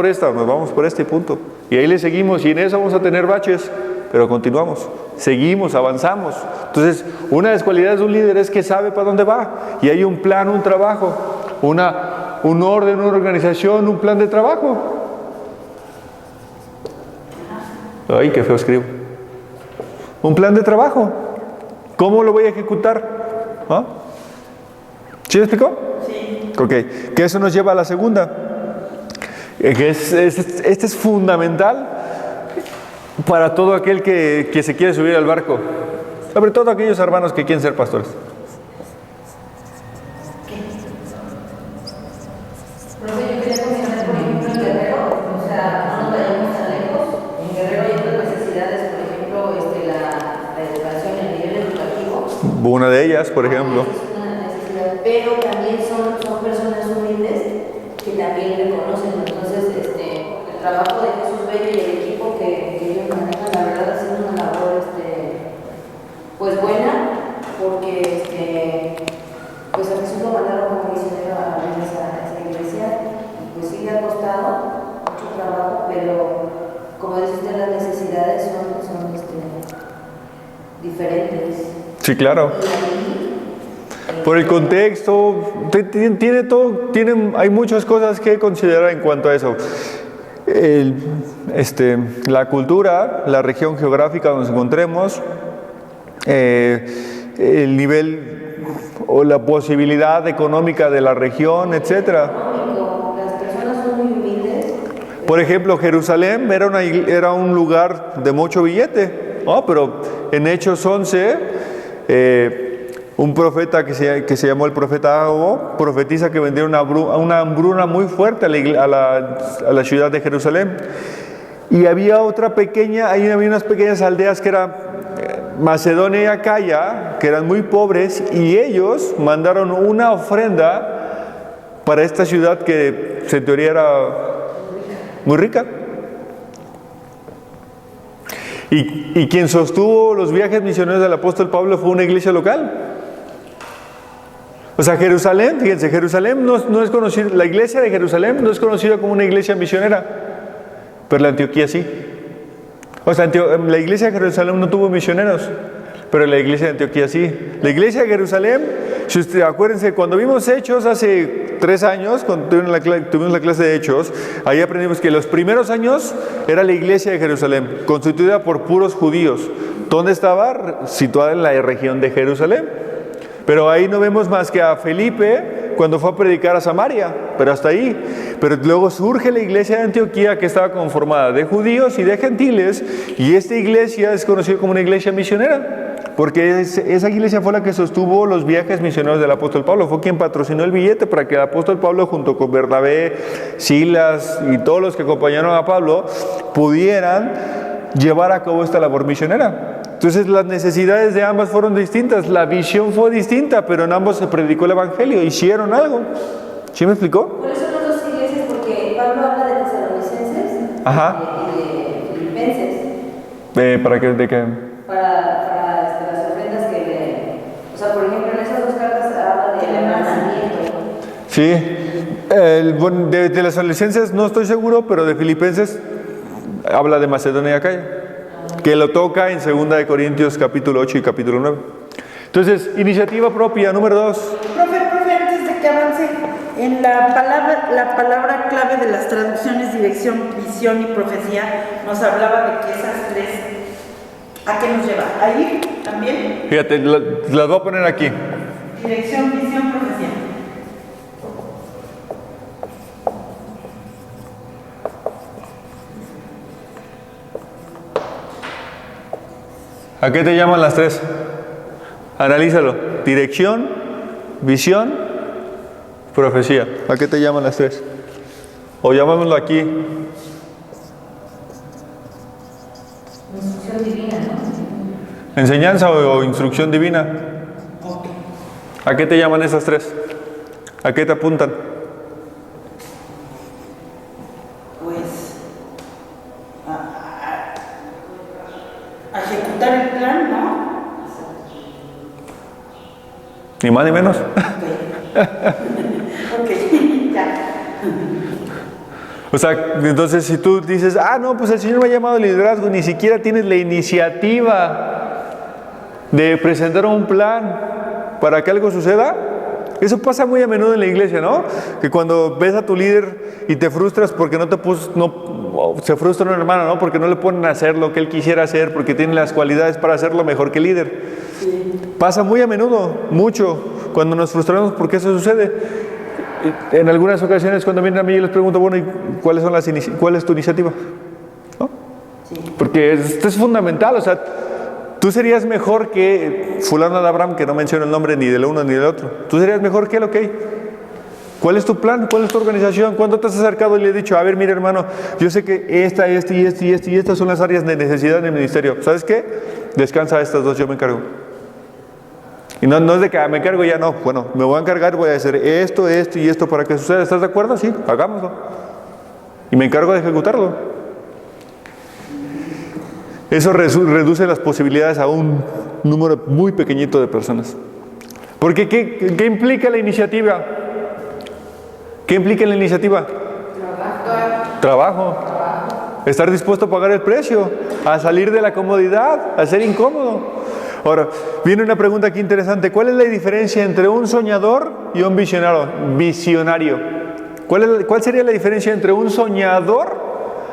por este punto. Y ahí le seguimos y en eso vamos a tener baches, pero continuamos, seguimos, avanzamos. Entonces, una de las cualidades de un líder es que sabe para dónde va. Y hay un plan, un trabajo, un orden, una organización, un plan de trabajo. Ay, qué feo escribo. Un plan de trabajo. ¿Cómo lo voy a ejecutar? ¿Ah? ¿Sí me explicó?
Sí.
Ok, que eso nos lleva a la segunda. Este es fundamental para todo aquel que se quiere subir al barco. Sobre todo aquellos hermanos que quieren ser pastores.
Profe, yo quería comentar, por ejemplo, en Guerrero, o sea, no nos vayamos tan lejos. En Guerrero hay otras necesidades, por ejemplo, la educación, el nivel educativo.
Una de ellas, por ejemplo.
Es una necesidad, pero también son personas humildes que también le conocen. Entonces, el trabajo de Jesús Bello y el equipo que ellos manejan, la verdad, hacen una labor, pues buena, porque pues a Jesús lo mandaron como misionero a esa iglesia, y pues sí le ha costado mucho trabajo, pero como dice usted, las necesidades son diferentes.
Sí, claro. Por el contexto, hay muchas cosas que considerar en cuanto a eso. La cultura, la región geográfica donde nos encontremos, el nivel o la posibilidad económica de la región, etcétera.
Las personas son muy humildes.
Por ejemplo, Jerusalén era un lugar de mucho billete, ¿no? Pero en Hechos 11, un profeta que se llamó el profeta Agabo profetiza que vendría una hambruna muy fuerte a la ciudad de Jerusalén. Y había unas pequeñas aldeas que eran Macedonia y Acaya, que eran muy pobres, y ellos mandaron una ofrenda para esta ciudad que en teoría era muy rica. Y quien sostuvo los viajes misioneros del apóstol Pablo fue una iglesia local. O sea, Jerusalén, fíjense, Jerusalén no es conocida, la iglesia de Jerusalén no es conocida como una iglesia misionera, pero la Antioquía sí. O sea, la iglesia de Jerusalén no tuvo misioneros. pero la iglesia de Antioquía sí. La iglesia de Jerusalén, si usted, acuérdense, cuando vimos Hechos hace 3 años, cuando tuvimos la clase de Hechos, ahí aprendimos que los primeros años era la iglesia de Jerusalén, constituida por puros judíos. ¿Dónde estaba? Situada en la región de Jerusalén. Pero ahí no vemos más que a Felipe cuando fue a predicar a Samaria, pero hasta ahí. Pero luego surge la iglesia de Antioquía, que estaba conformada de judíos y de gentiles, y esta iglesia es conocida como una iglesia misionera, porque esa iglesia fue la que sostuvo los viajes misioneros del apóstol Pablo, fue quien patrocinó el billete para que el apóstol Pablo, junto con Bernabé, Silas y todos los que acompañaron a Pablo, pudieran llevar a cabo esta labor misionera. Entonces las necesidades de ambas fueron distintas, la visión fue distinta, pero en ambos se predicó el evangelio, hicieron algo. ¿Sí me explicó?
¿Cuáles son las dos iglesias? Porque Pablo habla de tesalonicenses y de filipenses.
¿Para qué? ¿De qué?
Para las ofrendas que le... O sea, por ejemplo, en esas dos cartas habla del mandamiento.
Sí. Bueno, de las tesalonicenses no estoy seguro, pero de Filipenses habla de Macedonia y Acaya, que lo toca en 2 de Corintios capítulo 8 y capítulo 9. Entonces, iniciativa propia, número 2.
Profe, antes de que avance, en la palabra clave de las traducciones dirección, visión y profecía, nos hablaba de que esas tres, ¿a qué nos lleva? ¿Ahí también?
Fíjate, las voy a poner aquí.
Dirección, visión, profecía.
¿A qué te llaman las tres? Analízalo. Dirección, visión, profecía. ¿A qué te llaman las tres? O llamémoslo aquí.
Instrucción divina, ¿no?
Enseñanza o instrucción divina. ¿A qué te llaman esas tres? ¿A qué te apuntan?
Pues a ejecutar el plan, ¿no?
Ni más ni menos.
Ok, ya.
O sea, entonces si tú dices, no, pues el Señor me ha llamado al liderazgo, ni siquiera tienes la iniciativa de presentar un plan para que algo suceda. Eso pasa muy a menudo en la iglesia, ¿no? Que cuando ves a tu líder y te frustras porque se frustra un hermano, ¿no? Porque no le ponen a hacer lo que él quisiera hacer, porque tiene las cualidades para hacerlo mejor que el líder. Sí. Pasa muy a menudo, mucho, cuando nos frustramos porque eso sucede. En algunas ocasiones cuando vienen a mí yo les pregunto, bueno, ¿y cuál es tu iniciativa? ¿No? Sí. Porque esto es fundamental, o sea, tú serías mejor que fulano de Abraham, que no menciono el nombre ni del uno ni del otro. Tú serías mejor que él, ¿ok? ¿Cuál es tu plan? ¿Cuál es tu organización? ¿Cuándo te has acercado y le has dicho, a ver, mira hermano, yo sé que y estas son las áreas de necesidad del ministerio. ¿Sabes qué? Descansa estas dos, yo me encargo. Y no es de que me encargo ya, no. Bueno, me voy a encargar, voy a hacer esto y esto para que suceda. ¿Estás de acuerdo? Sí, hagámoslo. Y me encargo de ejecutarlo. Eso reduce las posibilidades a un número muy pequeñito de personas. Porque ¿qué implica la iniciativa? ¿Qué implica la iniciativa? Trabajo. Estar dispuesto a pagar el precio, a salir de la comodidad, a ser incómodo. Ahora, viene una pregunta aquí interesante. ¿Cuál es la diferencia entre un soñador y un visionario? ¿Cuál sería la diferencia entre un soñador,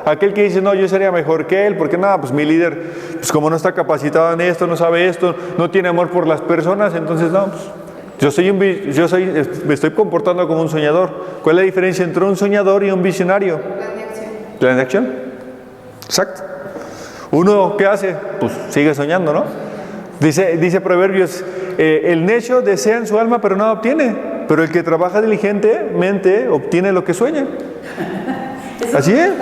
aquel que dice, no, yo sería mejor que él, porque nada, pues mi líder, pues como no está capacitado en esto, no sabe esto, no tiene amor por las personas, entonces no, pues me estoy comportando como un soñador. ¿Cuál es la diferencia entre un soñador y un visionario?
Plan de acción.
Plan de acción. Exacto. Uno, ¿qué hace? Pues sigue soñando, ¿no? Dice Proverbios, el necio desea en su alma pero nada obtiene, pero el que trabaja diligentemente obtiene lo que sueña. Así es.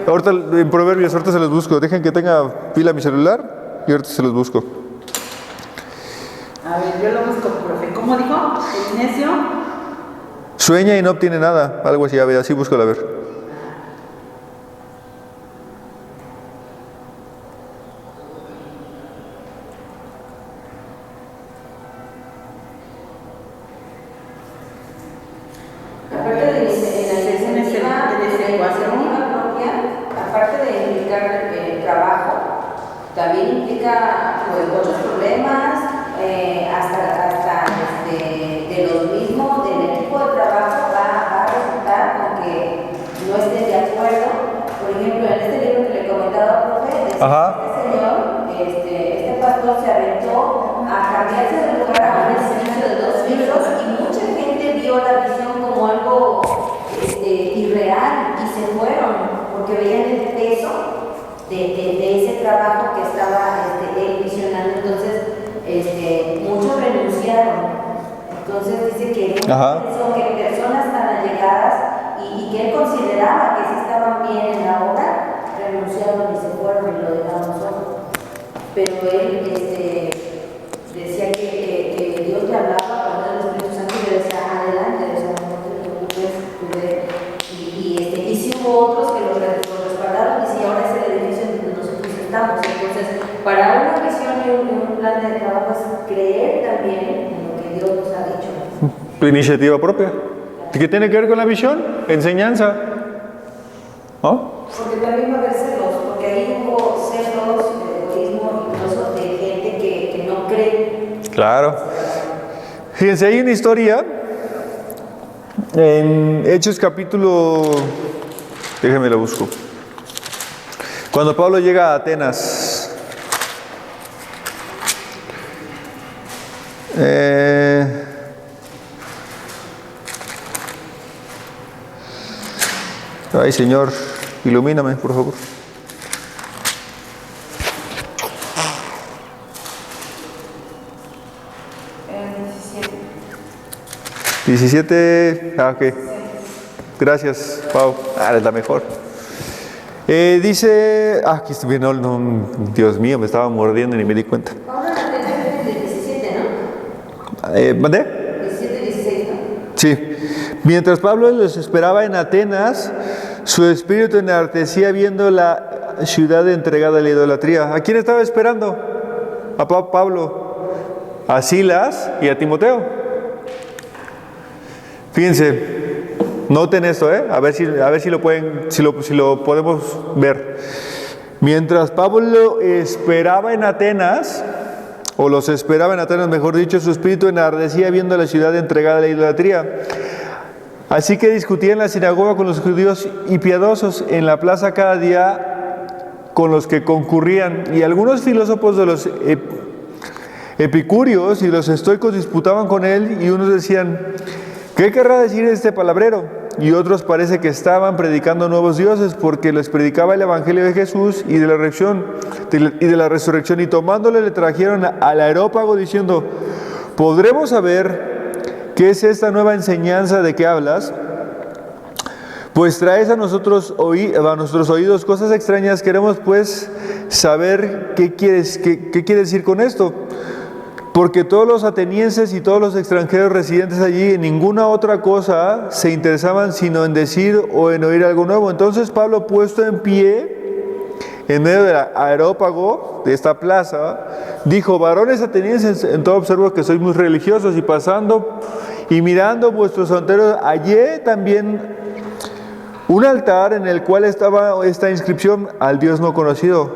Ahorita en Proverbios, ahorita se los busco. Dejen que tenga pila mi celular y ahorita se los busco.
A ver, yo lo busco, profe. ¿Cómo dijo? El necio
sueña y no obtiene nada. Algo así, a ver, así búscalo a ver.
Aparte de implicar trabajo, también implica pues muchos problemas, hasta de los mismos, del equipo de trabajo va a resultar con que no estén de acuerdo. Por ejemplo, en este libro que le comentaba, profe,
Ajá.
este señor, este pastor se aventó a cambiarse de lugar a un edificio de 2 pisos y mucha gente vio la visión como algo irreal y se fueron porque veían el peso de ese trabajo que estaba él visionando. Entonces, muchos renunciaron. Entonces dice que pensó que personas tan allegadas y que él consideraba que sí estaban bien en la obra, renunciaron y se fueron y lo dejaron solo. Pero él decía que Dios le hablaba cuando el Espíritu Santo le decía, adelante, o sea, no te preocupes, tú ve. Y sí hubo otros que lo respaldaron, y sí, ahora es el edificio en donde nosotros estamos. Entonces, para una visión y un plan de trabajo es creer también en lo que Dios nos ha dicho.
Tu iniciativa propia. ¿Qué tiene que ver con la visión? Enseñanza. ¿No?
Porque también va a haber celos, porque ahí hubo celos, egoísmo, incluso de gente que no cree.
Claro. Fíjense, hay una historia en Hechos capítulo... Déjenme la busco. Cuando Pablo llega a Atenas. Ay, Señor, ilumíname, por favor.
El
17. Ok. Gracias, Pau. Es la mejor. Dice. Aquí estoy bien. No, Dios mío, me estaba mordiendo y ni me di cuenta.
Pablo en Atenas del 17, ¿no?
¿Mandé?
17, 16, ¿no?
Sí. Mientras Pablo los esperaba en Atenas, su espíritu enardecía viendo la ciudad entregada a la idolatría. ¿A quién estaba esperando? A Pablo, a Silas y a Timoteo. Fíjense, noten esto, a ver si lo podemos ver. Mientras Pablo esperaba en Atenas, o los esperaba en Atenas, mejor dicho, su espíritu enardecía viendo la ciudad entregada a la idolatría. Así que discutía en la sinagoga con los judíos y piadosos, en la plaza cada día con los que concurrían. Y algunos filósofos de los epicúreos y los estoicos disputaban con él, y unos decían, ¿qué querrá decir este palabrero? Y otros parece que estaban predicando nuevos dioses, porque les predicaba el evangelio de Jesús y de la resurrección. Y tomándole le trajeron al Areópago diciendo, ¿podremos saber qué es esta nueva enseñanza de que hablas? Pues traes a nuestros oídos cosas extrañas. Queremos pues saber qué quiere decir con esto. Porque todos los atenienses y todos los extranjeros residentes allí en ninguna otra cosa se interesaban sino en decir o en oír algo nuevo. Entonces Pablo, puesto en pie en medio del Areópago, de esta plaza, dijo, varones atenienses, en todo observo que sois muy religiosos, y pasando y mirando vuestros santuarios, hallé también un altar en el cual estaba esta inscripción, al Dios no conocido,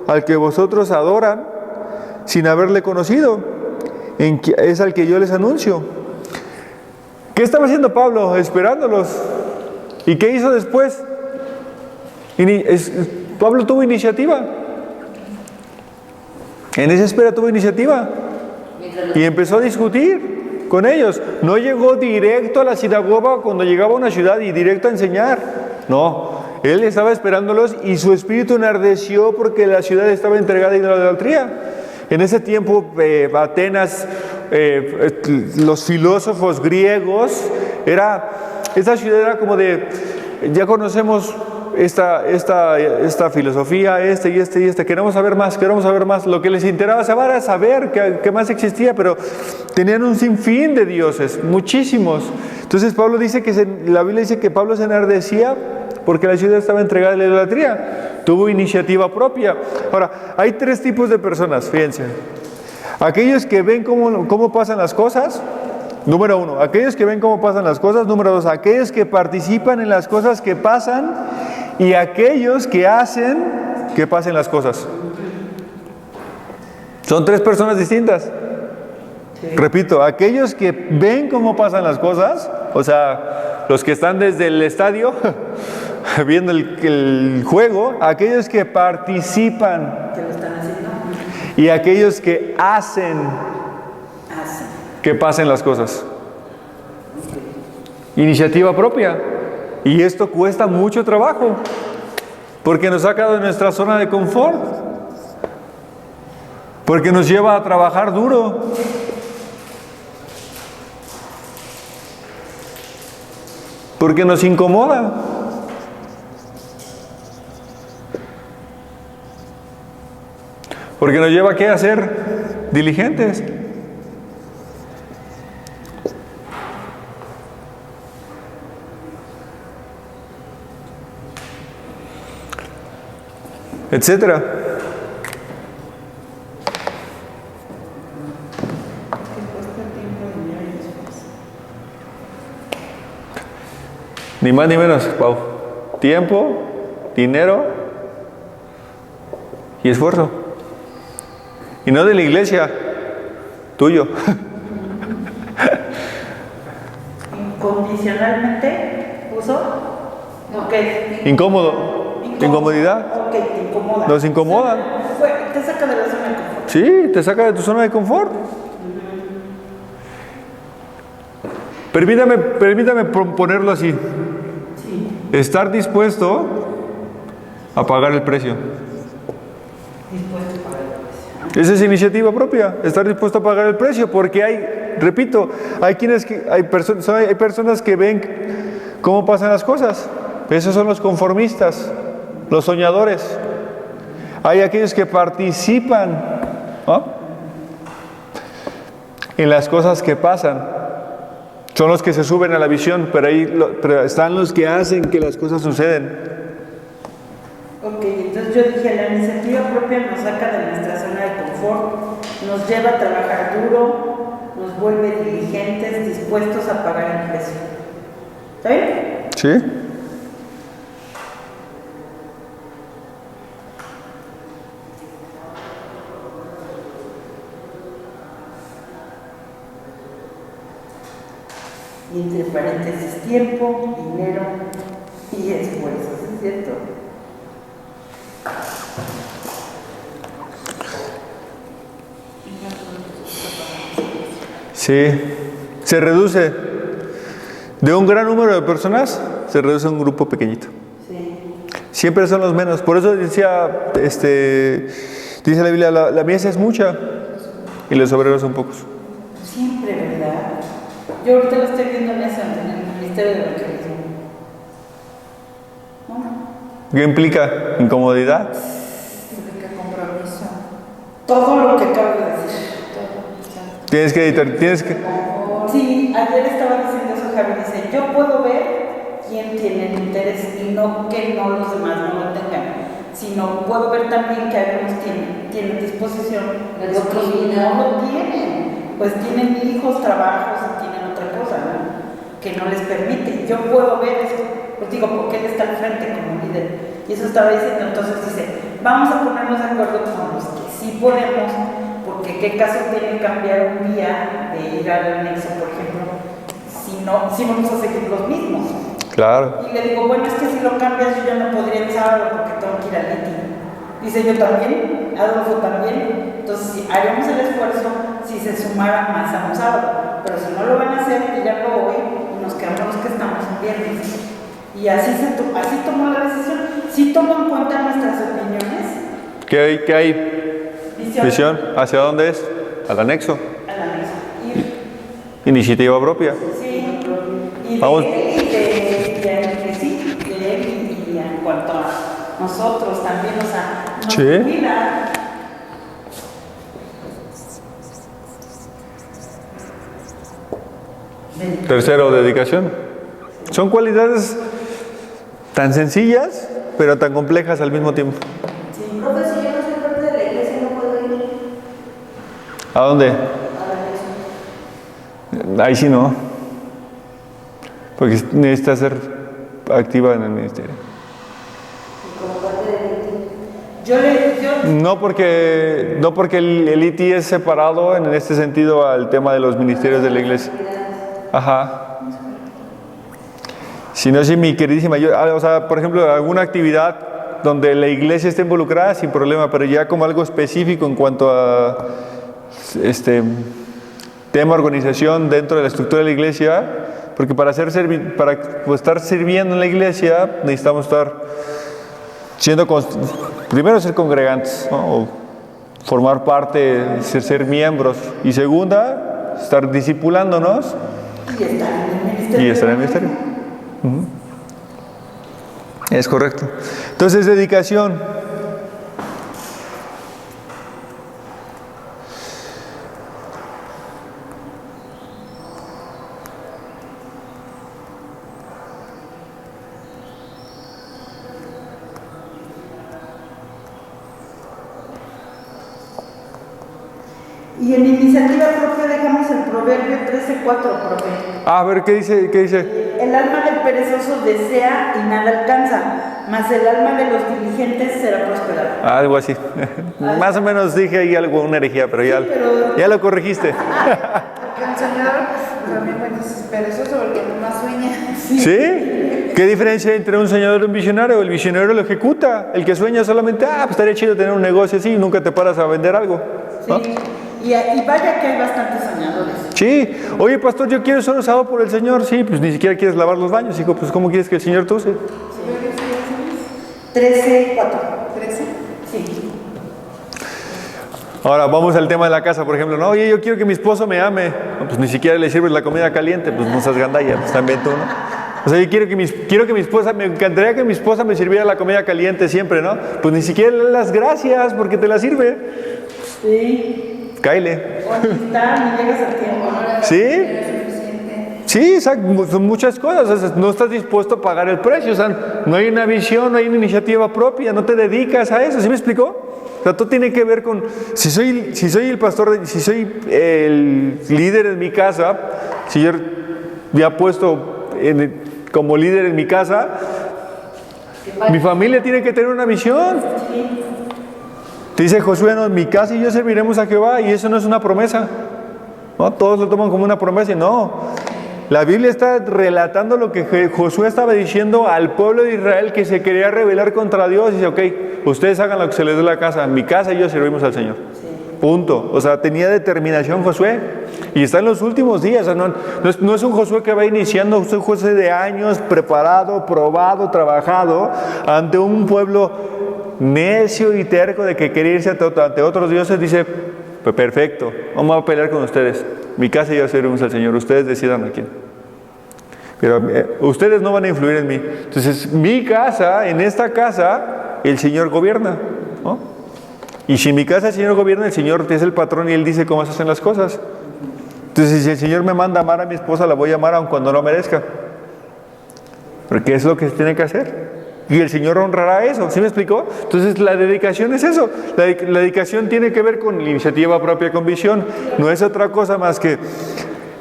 al que vosotros adoran sin haberle conocido, es al que yo les anuncio. ¿Qué estaba haciendo Pablo? Esperándolos. ¿Y qué hizo después? Pablo tuvo iniciativa. En esa espera tuvo iniciativa. Y empezó a discutir con ellos. No llegó directo a la sinagoga cuando llegaba a una ciudad y directo a enseñar. No, él estaba esperándolos y su espíritu enardeció porque la ciudad estaba entregada a la idolatría. En ese tiempo, Atenas, los filósofos griegos, esta ciudad era como de, ya conocemos esta filosofía, queremos saber más. Lo que les interesaba era saber qué más existía, pero tenían un sinfín de dioses, muchísimos. Entonces Pablo dice la Biblia dice que Pablo se enardecía porque la ciudad estaba entregada a la idolatría. Tuvo iniciativa propia. Ahora, hay 3 tipos de personas, fíjense. Aquellos que ven cómo pasan las cosas. Número 1, aquellos que ven cómo pasan las cosas. Número 2, aquellos que participan en las cosas que pasan. Y aquellos que hacen que pasen las cosas. Son tres personas distintas. Repito, aquellos que ven cómo pasan las cosas, o sea, los que están desde el estadio viendo el juego, aquellos que participan
Que lo están haciendo.
y aquellos que hacen que pasen las cosas. Iniciativa propia. Y esto cuesta mucho trabajo, porque nos saca de nuestra zona de confort, porque nos lleva a trabajar duro. Porque nos incomoda. Porque nos lleva a qué? A ser diligentes. Etcétera. Ni más ni menos, Pau. Tiempo, dinero y esfuerzo. Y no de la iglesia, tuyo.
Incondicionalmente puso. No, ¿qué?
Incómodo. Incomodidad.
Ok, te incomoda.
Nos incomoda.
Te saca de la zona de confort.
Sí, te saca de tu zona de confort. Permítame ponerlo así. Estar dispuesto a pagar el precio.
Dispuesto a pagar el precio.
Esa es iniciativa propia, estar dispuesto a pagar el precio, porque hay personas que ven cómo pasan las cosas. Esos son los conformistas, los soñadores. Hay aquellos que participan, ¿no?, en las cosas que pasan. Son los que se suben a la visión, pero están los que hacen que las cosas suceden.
Ok, entonces yo dije, la iniciativa propia nos saca de nuestra zona de confort, nos lleva a trabajar duro, nos vuelve diligentes, dispuestos a pagar el precio. ¿Está bien?
¿Sí?
Y entre paréntesis, tiempo, dinero y esfuerzo, ¿sí es cierto?
Sí. Se reduce de un gran número de personas, se reduce a un grupo pequeñito.
Sí.
Siempre son los menos. Por eso dice la Biblia, la mies es mucha y los obreros son pocos.
Siempre, ¿verdad? Yo ahorita lo estoy viendo en eso, en el Ministerio de Evangelismo. Bueno,
¿Qué implica? Incomodidad.
Implica compromiso.
todo lo que acabo de decir.
Tienes que editar,
Sí, ayer estaba diciendo eso Javi, dice, yo puedo ver quién tiene el interés y no que no los demás no lo tengan, sino puedo ver también que algunos tienen disposición y otros no lo tienen, pues tienen hijos, trabajos y tienen otra cosa, ¿no?, que no les permite. Yo puedo ver eso, pues digo, porque él está al frente como líder. Y eso estaba diciendo, entonces dice, vamos a ponernos de acuerdo con los que sí podemos, porque qué caso tiene cambiar un día de ir al anexo, por ejemplo, si vamos a seguir los mismos.
Claro.
Y le digo, bueno, es que si lo cambias yo ya no podría el sábado porque tengo que ir al meeting. Dice, yo también, Adolfo también. Entonces, si haríamos el esfuerzo si se sumaran más a un sábado. Pero si no lo van a hacer, yo ya lo voy y nos quedamos los que estamos un viernes. Y así tomó la decisión. Sí tomó en cuenta nuestras opiniones.
¿Qué hay? Visión. ¿Hacia dónde es? Al anexo.
Al anexo.
Iniciativa propia.
Sí. Y de
Vamos.
él y en cuanto a nosotros también, o sea, nos
Sí.
cuida.
Tercero, dedicación. Son cualidades tan sencillas, pero tan complejas al mismo tiempo.
Sí, profe, si yo no soy parte de la iglesia, no puedo ir
¿A dónde?
a la iglesia.
Ahí sí no. Porque necesitas ser activa en el ministerio.
Y como parte de la iglesia.
No porque el IT es separado en este sentido al tema de los ministerios de la iglesia. Ajá. Si no, si mi queridísima, o sea, por ejemplo, alguna actividad donde la iglesia esté involucrada, sin problema, pero ya como algo específico en cuanto a tema organización dentro de la estructura de la iglesia, porque para estar sirviendo en la iglesia necesitamos estar primero ser congregantes, ¿no? O formar parte, ser miembros, y segunda, estar discipulándonos y estar en el ministerio. Es correcto. Entonces, dedicación.
Y en iniciativa propia dejamos el proverbio 13:4, profe.
A ver, ¿qué dice?
El alma del perezoso desea y nada alcanza, mas el alma de los diligentes será prosperada.
Algo así. Más o menos dije ahí algo, una herejía, pero ya lo corregiste.
Porque un señor también es perezoso porque nomás sueña.
¿Sí? ¿Qué diferencia hay entre un soñador y un visionario? El visionario lo ejecuta. El que sueña solamente, pues estaría chido tener un negocio así y nunca te paras a vender algo, ¿no?
Sí. Y vaya que hay bastantes soñadores.
Sí. Oye, pastor, yo quiero ser usado por el Señor. Sí, pues ni siquiera quieres lavar los baños, hijo. Pues ¿cómo quieres que el Señor te use?
13:4.
13.
Sí.
Ahora vamos al tema de la casa, por ejemplo. No, oye, yo quiero que mi esposo me ame. No, pues ni siquiera le sirves la comida caliente. Pues no seas gandalla, pues también tú, ¿no? O sea, yo quiero que mi esposa, me encantaría que mi esposa me sirviera la comida caliente siempre, ¿no? Pues ni siquiera le das las gracias porque te la sirve.
Sí.
Cáele.
O ni llegas a tiempo.
¿Sí? Sí, exacto. Son muchas cosas. O sea, no estás dispuesto a pagar el precio. O sea, no hay una visión, no hay una iniciativa propia, no te dedicas a eso. ¿Sí me explicó? O sea, todo tiene que ver con, si soy el pastor, si soy el líder en mi casa, si yo me ha puesto como líder en mi casa, mi familia tiene que tener una visión. Dice Josué, no, en mi casa y yo serviremos a Jehová, y eso no es una promesa, ¿no? Todos lo toman como una promesa, y no. La Biblia está relatando lo que Josué estaba diciendo al pueblo de Israel, que se quería rebelar contra Dios, y dice, ok, ustedes hagan lo que se les dé la casa, en mi casa y yo servimos al Señor. Punto. O sea, tenía determinación Josué, y está en los últimos días. O sea, no es un Josué que va iniciando, es un Josué de años, preparado, probado, trabajado, ante un pueblo necio y terco de que quería irse ante otros dioses. Dice, pues perfecto, vamos a pelear con ustedes, mi casa y yo servimos al Señor, ustedes decidan a quién, pero ustedes no van a influir en mí. Entonces, mi casa, en esta casa el Señor gobierna, ¿no? Y si en mi casa el Señor gobierna, el Señor es el patrón y Él dice cómo se hacen las cosas. Entonces, si el Señor me manda a amar a mi esposa, la voy a amar aun cuando no merezca, porque es lo que se tiene que hacer. Y el Señor honrará eso. ¿Sí me explicó? Entonces la dedicación es eso. La dedicación tiene que ver con la iniciativa propia, con visión. No es otra cosa más que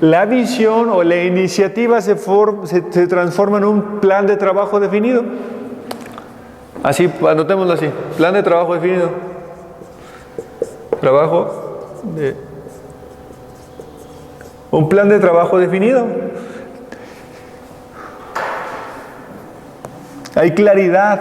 la visión o la iniciativa se transforma en un plan de trabajo definido. Así, anotémoslo así. Plan de trabajo definido. Un plan de trabajo definido. Hay claridad.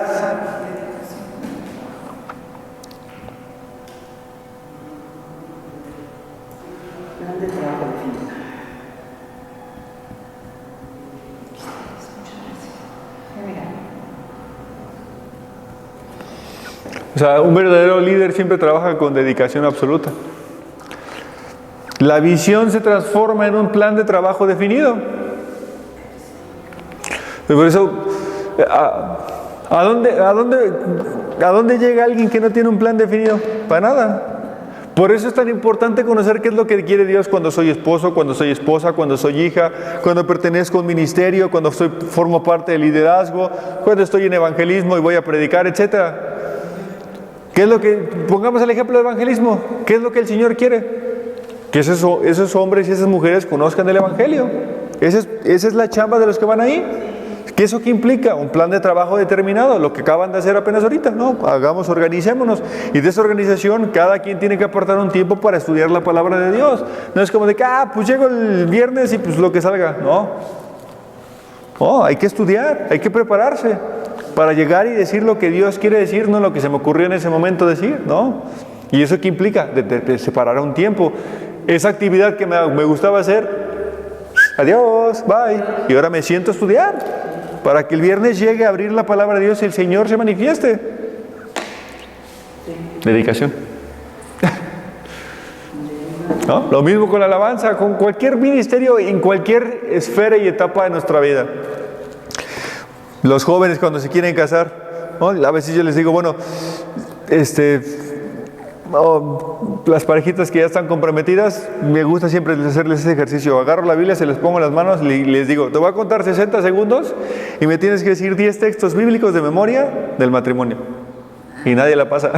O sea, un verdadero líder siempre trabaja con dedicación absoluta. La visión se transforma en un plan de trabajo definido. Por eso, ¿a dónde llega alguien que no tiene un plan definido? Para nada. Por eso es tan importante conocer qué es lo que quiere Dios cuando soy esposo, cuando soy esposa, cuando soy hija, cuando pertenezco a un ministerio, cuando formo parte del liderazgo, cuando estoy en evangelismo y voy a predicar, etc. ¿Qué es lo que, pongamos el ejemplo de evangelismo, qué es lo que el Señor quiere? Que esos hombres y esas mujeres conozcan el evangelio. Esa es la chamba de los que van ahí. ¿Qué eso qué implica? Un plan de trabajo determinado, lo que acaban de hacer apenas ahorita, ¿no? Organicémonos. Y de esa organización, cada quien tiene que apartar un tiempo para estudiar la palabra de Dios. No es como de que, pues llego el viernes y pues lo que salga. No, hay que estudiar, hay que prepararse para llegar y decir lo que Dios quiere decir, no lo que se me ocurrió en ese momento decir, ¿no? ¿Y eso qué implica? De separar un tiempo. Esa actividad que me gustaba hacer, adiós, bye. Y ahora me siento a estudiar para que el viernes llegue a abrir la palabra de Dios y el Señor se manifieste. Dedicación. ¿No? Lo mismo con la alabanza, con cualquier ministerio, en cualquier esfera y etapa de nuestra vida. Los jóvenes cuando se quieren casar, ¿no? A veces yo les digo, bueno, las parejitas que ya están comprometidas, me gusta siempre hacerles ese ejercicio. Agarro la Biblia, se les pongo en las manos y les digo, te voy a contar 60 segundos y me tienes que decir 10 textos bíblicos de memoria del matrimonio. Y nadie la pasa.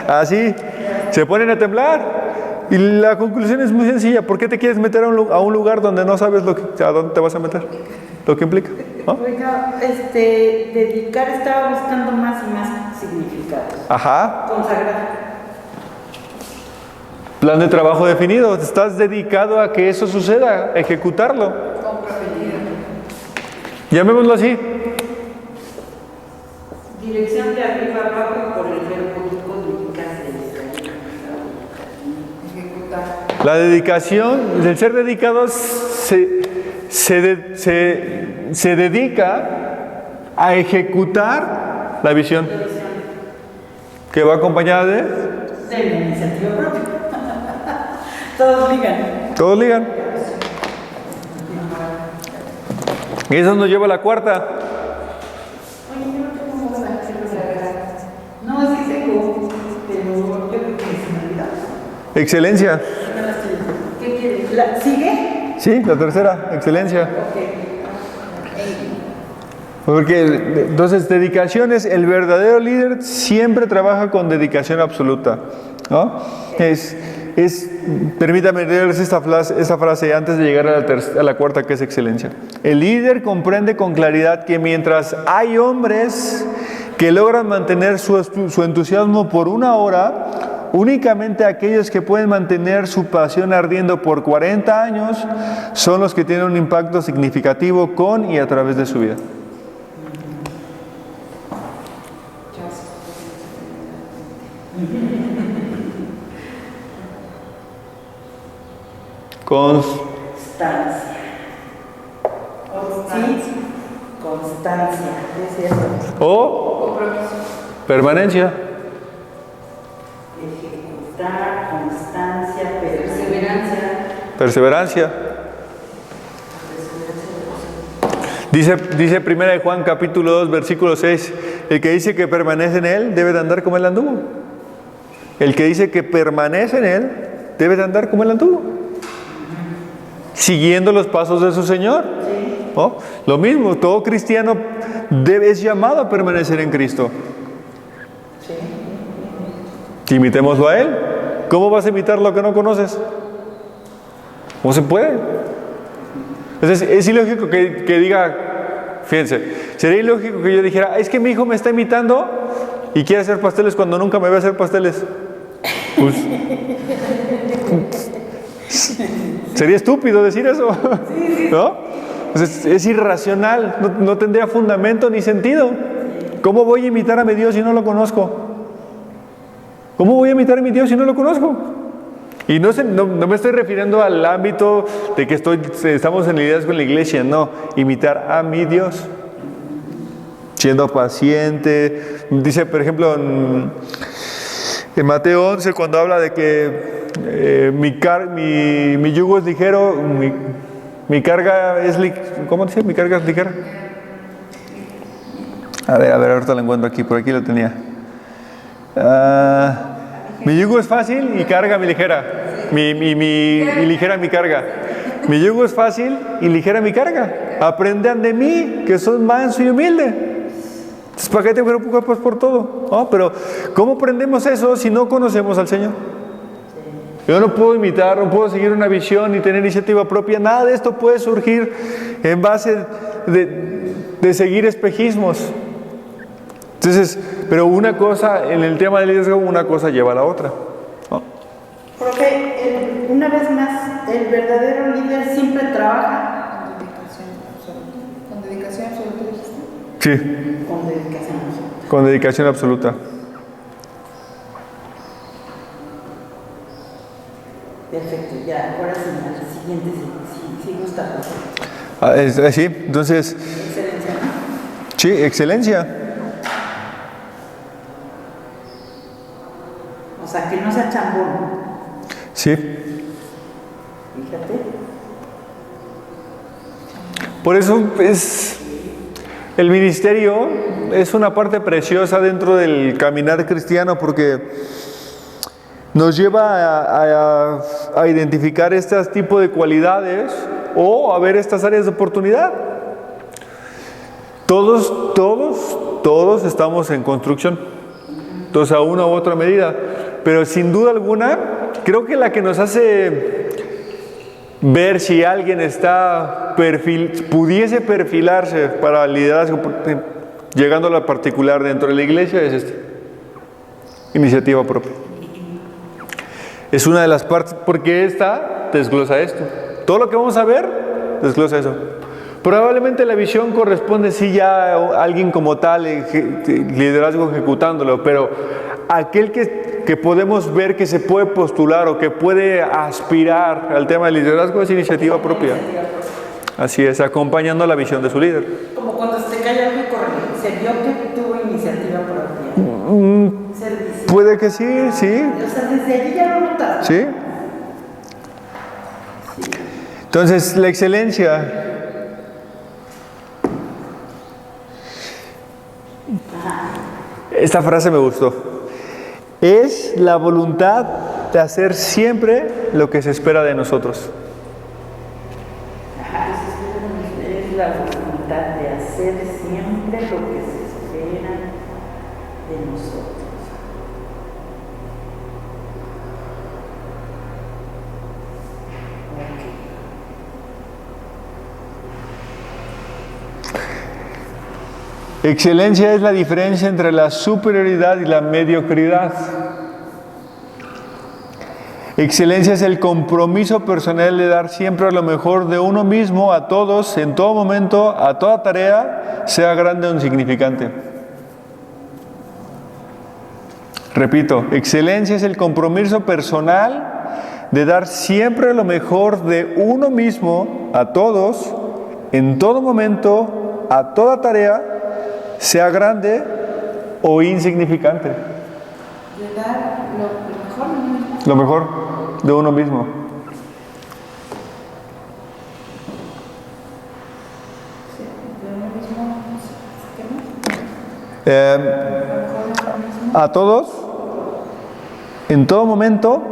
Así, se ponen a temblar. Y la conclusión es muy sencilla. ¿Por qué te quieres meter a un lugar donde no sabes a dónde te vas a meter? Lo que implica, ¿no?
Oiga, dedicar, estaba buscando más y más significados.
Ajá.
Consagrar.
Plan de trabajo definido. Estás dedicado a que eso suceda, a ejecutarlo. Llamémoslo así.
Dirección de arriba abajo por el verbo dedicarse.
Ejecutar.
La dedicación, el ser dedicado se dedica a ejecutar la visión que va acompañada de
la iniciativa propia. Todos ligan.
Y eso nos lleva a la cuarta.
No, sí tengo, pero creo que se me olvidó.
Excelencia.
¿Qué quieres? ¿Sigue?
Sí, la tercera, excelencia.
Ok.
Porque entonces dedicación es, el verdadero líder siempre trabaja con dedicación absoluta, ¿no? Permítame leerles esta frase antes de llegar a la cuarta, que es excelencia. El líder comprende con claridad que mientras hay hombres que logran mantener su entusiasmo por una hora, únicamente aquellos que pueden mantener su pasión ardiendo por 40 años son los que tienen un impacto significativo con y a través de su vida.
Constancia. Constancia. Es eso.
O
Compromiso.
permanencia.
Ejecutar, constancia,
Perseverancia. Dice 1 de Juan capítulo 2 versículo 6, el que dice que permanece en él debe de andar como él anduvo. El que dice que permanece en él debe de andar como él anduvo, siguiendo los pasos de su Señor. ¿No? Lo mismo, todo cristiano es llamado a permanecer en Cristo. Imitémoslo a Él. ¿Cómo vas a imitar lo que no conoces? ¿Cómo se puede? Entonces, es ilógico que diga, fíjense, sería ilógico que yo dijera, es que mi hijo me está imitando y quiere hacer pasteles cuando nunca me ve hacer pasteles. Pues, sería estúpido decir eso, ¿no? Entonces, es irracional, no tendría fundamento ni sentido. ¿Cómo voy a imitar a mi Dios si no lo conozco? ¿Cómo voy a imitar a mi Dios si no lo conozco? Y no me estoy refiriendo al ámbito de que estamos en liderazgo en la iglesia, no, imitar a mi Dios, siendo paciente. Dice, por ejemplo, en Mateo 11, cuando habla de que mi yugo es ligero, mi carga es ¿cómo dice? Mi carga es ligera. A ver, ahorita la encuentro aquí, por aquí lo tenía. Mi yugo es fácil y carga mi ligera. Y ligera mi carga. Mi yugo es fácil y ligera mi carga. Aprendan de mí, que soy manso y humilde. Entonces, ¿para qué te preocupas por todo? ¿No? Pero, ¿cómo aprendemos eso si no conocemos al Señor? Yo no puedo imitar, no puedo seguir una visión ni tener iniciativa propia. Nada de esto puede surgir en base de seguir espejismos. Entonces, pero una cosa, en el tema del liderazgo, una cosa lleva a la otra, ¿no?
Profe, una vez más, el verdadero líder siempre trabaja
Con dedicación absoluta, dijiste.
Sí,
con dedicación absoluta.
con dedicación absoluta.
Perfecto, ya, ahora sí, al siguiente, sí gusta.
Sí, entonces,
Excelencia, ¿no?
sí, excelencia.
O sea, que no sea chambón.
Sí.
Fíjate.
Por eso el ministerio es una parte preciosa dentro del caminar cristiano, porque nos lleva a identificar este tipo de cualidades o a ver estas áreas de oportunidad. Todos estamos en construcción, entonces a una u otra medida, pero sin duda alguna, creo que la que nos hace ver si alguien pudiese perfilarse para el liderazgo, llegando a la particular dentro de la iglesia, es iniciativa propia. Es una de las partes, porque esta desglosa esto. Todo lo que vamos a ver, desglosa eso. Probablemente la visión corresponde sí ya a alguien como tal, liderazgo ejecutándolo, pero aquel que podemos ver que se puede postular o que puede aspirar al tema del liderazgo es iniciativa propia. Así es, acompañando la visión de su líder.
Como cuando se te cae algo y corre, se vio que tuvo iniciativa propia. Servicio.
Puede que sí, sí.
O sea, desde allí ya lo notas.
¿Sí? Entonces, la excelencia. Esta frase me gustó. Es la voluntad de hacer siempre lo que se espera de nosotros.
Es la voluntad de hacer siempre lo que se espera de nosotros.
Excelencia es la diferencia entre la superioridad y la mediocridad. Excelencia es el compromiso personal de dar siempre lo mejor de uno mismo a todos, en todo momento, a toda tarea, sea grande o insignificante. Repito, excelencia es el compromiso personal de dar siempre lo mejor de uno mismo a todos, en todo momento, a toda tarea, sea grande o insignificante.
De dar lo mejor, ¿no?
Lo mejor de uno mismo.
Sí, de uno mismo, ¿qué más? Lo mejor de uno mismo.
A todos, en todo momento,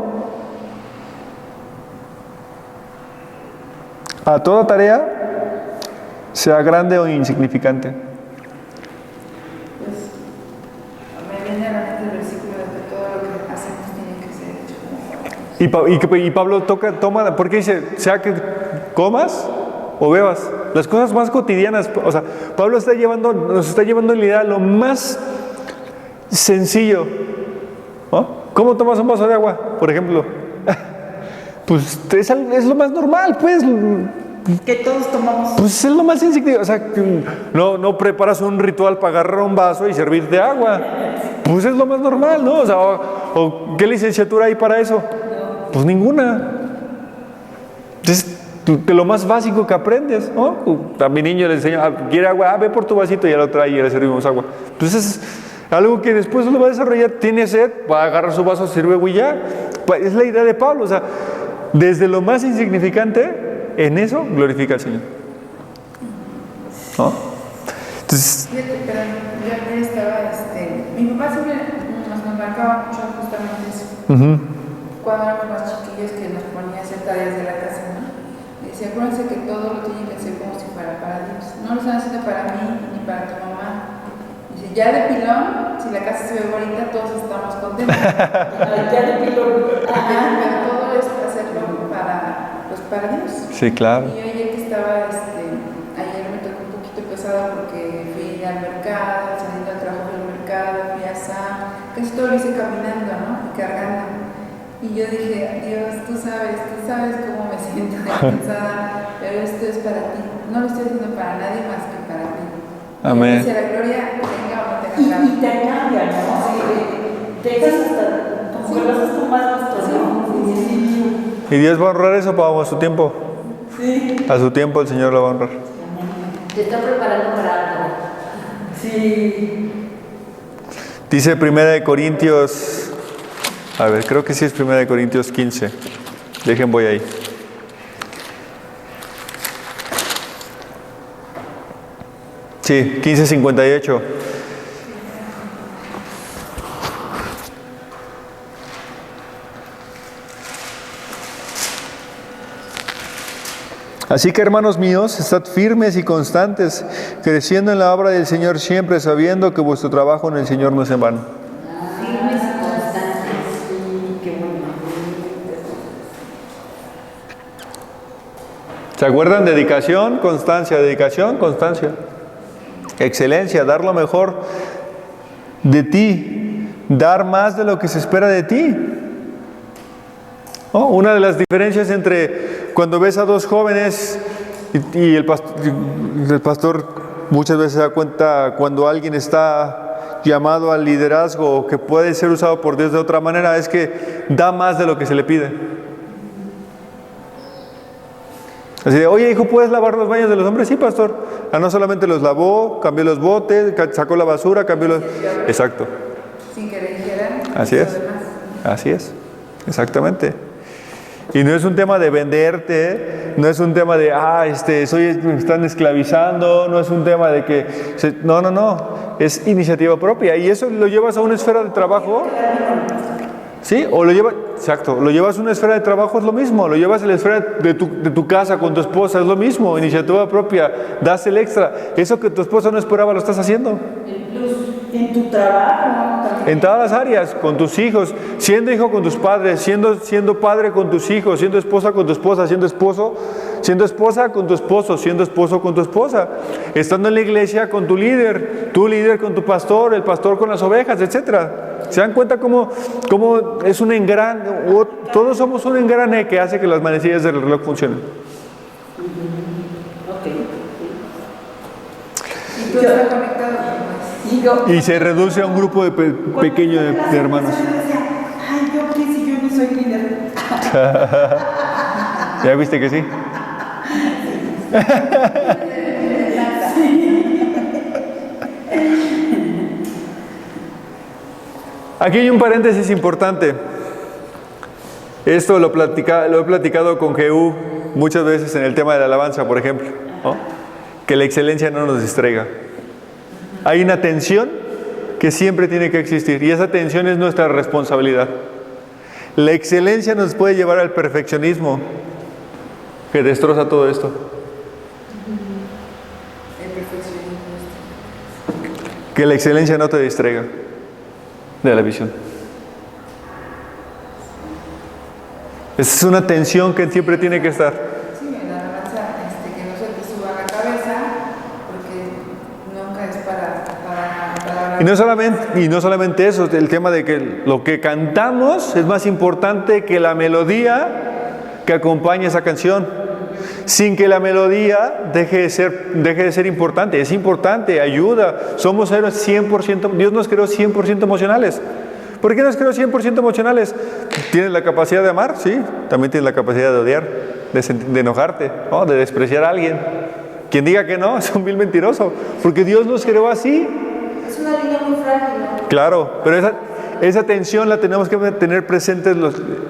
a toda tarea, sea grande o insignificante.
Me viene a la mente el versículo de que todo lo que hacemos tiene que ser hecho como
Y Pablo toma, porque dice, sea que comas o bebas, las cosas más cotidianas. O sea, Pablo nos está llevando en realidad a lo más sencillo, ¿no? ¿Cómo tomas un vaso de agua, por ejemplo? Pues es lo más normal, pues.
Que todos tomamos.
Pues es lo más sencillo. O sea, no preparas un ritual para agarrar un vaso y servirte agua. Pues es lo más normal, ¿no? O sea, o ¿qué licenciatura hay para eso? Pues ninguna. Entonces, de lo más básico que aprendes, ¿no? A mi niño le enseño, ¿quiere agua? Ve por tu vasito y ya lo trae y le servimos agua. Pues es algo que después lo va a desarrollar. Tiene sed, va a agarrar su vaso, sirve agua y ya. Es la idea de Pablo. O sea, desde lo más insignificante, en eso glorifica al Señor, ¿no? Entonces,
Fíjate, pero yo ayer estaba, mi papá siempre nos marcaba mucho justamente eso. Cuando éramos más chiquillos que nos ponía a hacer tareas de la casa, ¿no? Y decía, acuérdense que todo lo tienen que hacer como si fuera para Dios. No lo están haciendo para mí ni para tu mamá. Dice, ya de pilón, si la casa se ve bonita, todos estamos contentos.
Ya de pilón.
Pero todo para Dios.
Sí, claro.
Y ayer que estaba, ayer me tocó un poquito pesado porque fui al mercado, saliendo al trabajo del mercado, fui a Sam, casi todo lo hice caminando, ¿no? Y cargando. Y yo dije, Dios, tú sabes cómo me siento cansada, pero esto es para ti. No lo estoy haciendo para nadie más que para ti.
Amén.
Y hacia la gloria, tenga o no tenga
Y
cambio.
te cambia, ¿no? Te dejas hasta, como que lo haces con más gusto, ¿no? Sí.
Y Dios va a honrar eso a su tiempo.
Sí.
A su tiempo el Señor lo va a honrar.
Te está preparando para algo.
Sí.
Dice 1 Corintios, a ver, creo que sí es 1 Corintios 15. Dejen, voy ahí. Sí, 15:58. Así que, hermanos míos, estad firmes y constantes, creciendo en la obra del Señor siempre, sabiendo que vuestro trabajo en el Señor no es en vano.
Firmes y constantes.
Qué bueno.
¿Se acuerdan? Dedicación, constancia, dedicación, constancia. Excelencia, dar lo mejor de ti, dar más de lo que se espera de ti. Oh, una de las diferencias entre cuando ves a dos jóvenes y el pastor muchas veces se da cuenta cuando alguien está llamado al liderazgo o que puede ser usado por Dios de otra manera, es que da más de lo que se le pide. Así de, oye hijo, ¿puedes lavar los baños de los hombres? Sí, pastor. No solamente los lavó, cambió los botes, sacó la basura, cambió los... Exacto.
Sin que le dijeran.
Así es. Así es. Exactamente. Y no es un tema de venderte, no es un tema de, me están esclavizando, no es un tema de que... No. Es iniciativa propia. Y eso lo llevas a una esfera de trabajo... ¿Sí? O lo llevas, exacto, lo llevas a una esfera de trabajo, es lo mismo, lo llevas a la esfera de tu casa con tu esposa, es lo mismo, iniciativa propia, das el extra, eso que tu esposa no esperaba lo estás haciendo.
En tu trabajo.
En todas las áreas, con tus hijos, siendo hijo con tus padres, siendo padre con tus hijos, siendo esposa con tu esposa, siendo esposa con tu esposo, siendo esposo con tu esposa, estando en la iglesia con tu líder con tu pastor, el pastor con las ovejas, etcétera. ¿Se dan cuenta cómo es un engrane? Todos somos un engrane que hace que las manecillas del reloj funcionen.
Y tú estás conectado.
Y se reduce a un grupo pequeño de hermanos.
Yo decía, ay, yo qué si yo no soy líder.
¿Ya viste que sí? Aquí hay un paréntesis importante. Esto lo he platicado con Jehú muchas veces en el tema de la alabanza, por ejemplo, ¿no? Que la excelencia no nos distraiga. Hay una tensión que siempre tiene que existir y esa tensión es nuestra responsabilidad. La excelencia nos puede llevar al perfeccionismo que destroza todo esto.
El perfeccionismo.
Que la excelencia no te distraiga de la visión. Esa es una tensión que siempre tiene que estar.
Sí, en la alabanza, que no se te suba la cabeza, porque nunca es para
Y no solamente eso, el tema de que lo que cantamos es más importante que la melodía que acompaña esa canción. Sin que la melodía deje de ser importante. Es importante, ayuda. Somos seres 100%, Dios nos creó 100% emocionales. ¿Por qué nos creó 100% emocionales? ¿Tienes la capacidad de amar? Sí. También tienes la capacidad de odiar, de enojarte, ¿no? De despreciar a alguien. Quien diga que no, es un vil mentiroso. Porque Dios nos creó así.
Es una línea muy frágil, ¿no?
Claro, pero esa tensión la tenemos que tener presente.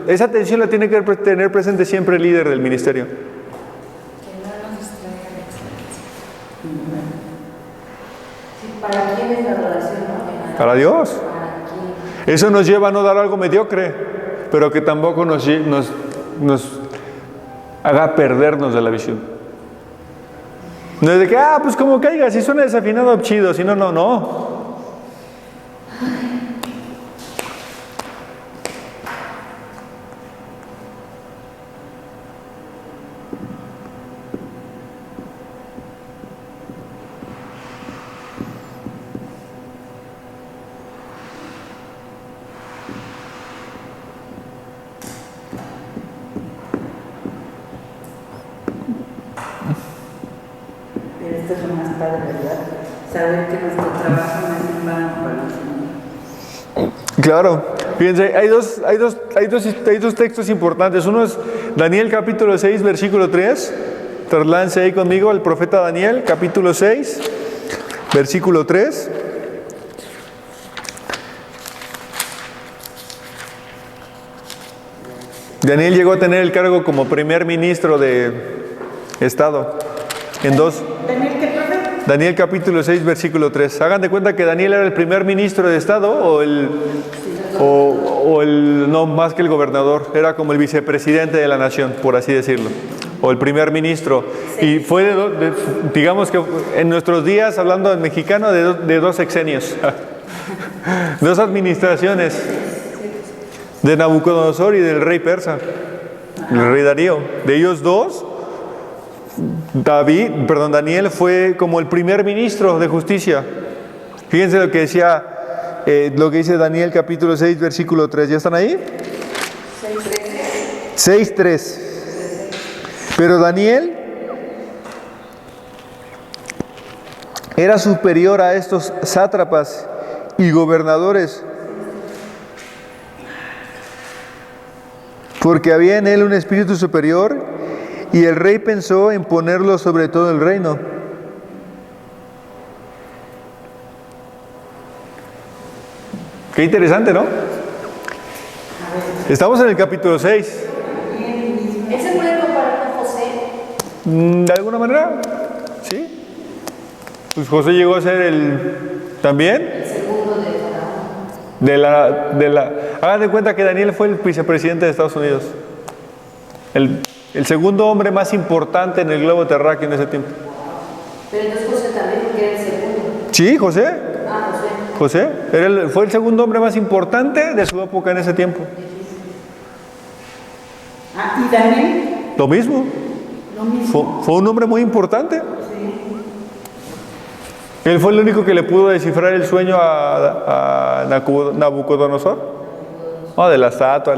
Esa tensión la tiene que tener presente siempre el líder del ministerio.
¿Para quién es la adoración? ¿No?
Para Dios.
¿Para quién?
Eso nos lleva a no dar algo mediocre, pero que tampoco nos haga perdernos de la visión. No es de que, pues como caiga, si suena desafinado, chido, si no, no.
padre, ¿verdad? Saber que nuestro trabajo no es en vano para el Señor.
Claro, fíjense, hay dos textos importantes. Uno es Daniel capítulo 6, versículo 3. Traslánse ahí conmigo al profeta Daniel, capítulo 6, versículo 3. Daniel llegó a tener el cargo como primer ministro de Estado.
¿Daniel qué, profe?
Daniel capítulo 6, versículo 3. Hagan de cuenta que Daniel era el primer ministro de Estado o no más que el gobernador, era como el vicepresidente de la nación, por así decirlo, o el primer ministro. Y fue digamos que en nuestros días, hablando en mexicano, de dos sexenios, dos administraciones, de Nabucodonosor y del rey persa, el rey Darío. De ellos dos, Daniel fue como el primer ministro de justicia. Fíjense lo que dice Daniel capítulo 6, versículo 3. ¿Ya están ahí? 6:3. Pero Daniel era superior a estos sátrapas y gobernadores, porque había en él un espíritu superior, y el rey pensó en ponerlo sobre todo el reino. Qué interesante, ¿no? Estamos en el capítulo 6.
¿Él se puede comparar con José?
De alguna manera, sí. Pues José llegó a ser también
El segundo de Faraón.
hagan de cuenta que Daniel fue el vicepresidente de Estados Unidos, el segundo hombre más importante en el globo terráqueo en ese tiempo.
Pero entonces José también, porque era el segundo.
Sí, José
José.
fue el segundo hombre más importante de su época en ese tiempo.
¿Y Daniel?
Lo mismo. Fue un hombre muy importante. Él fue el único que le pudo descifrar el sueño a Nabucodonosor. De la estatua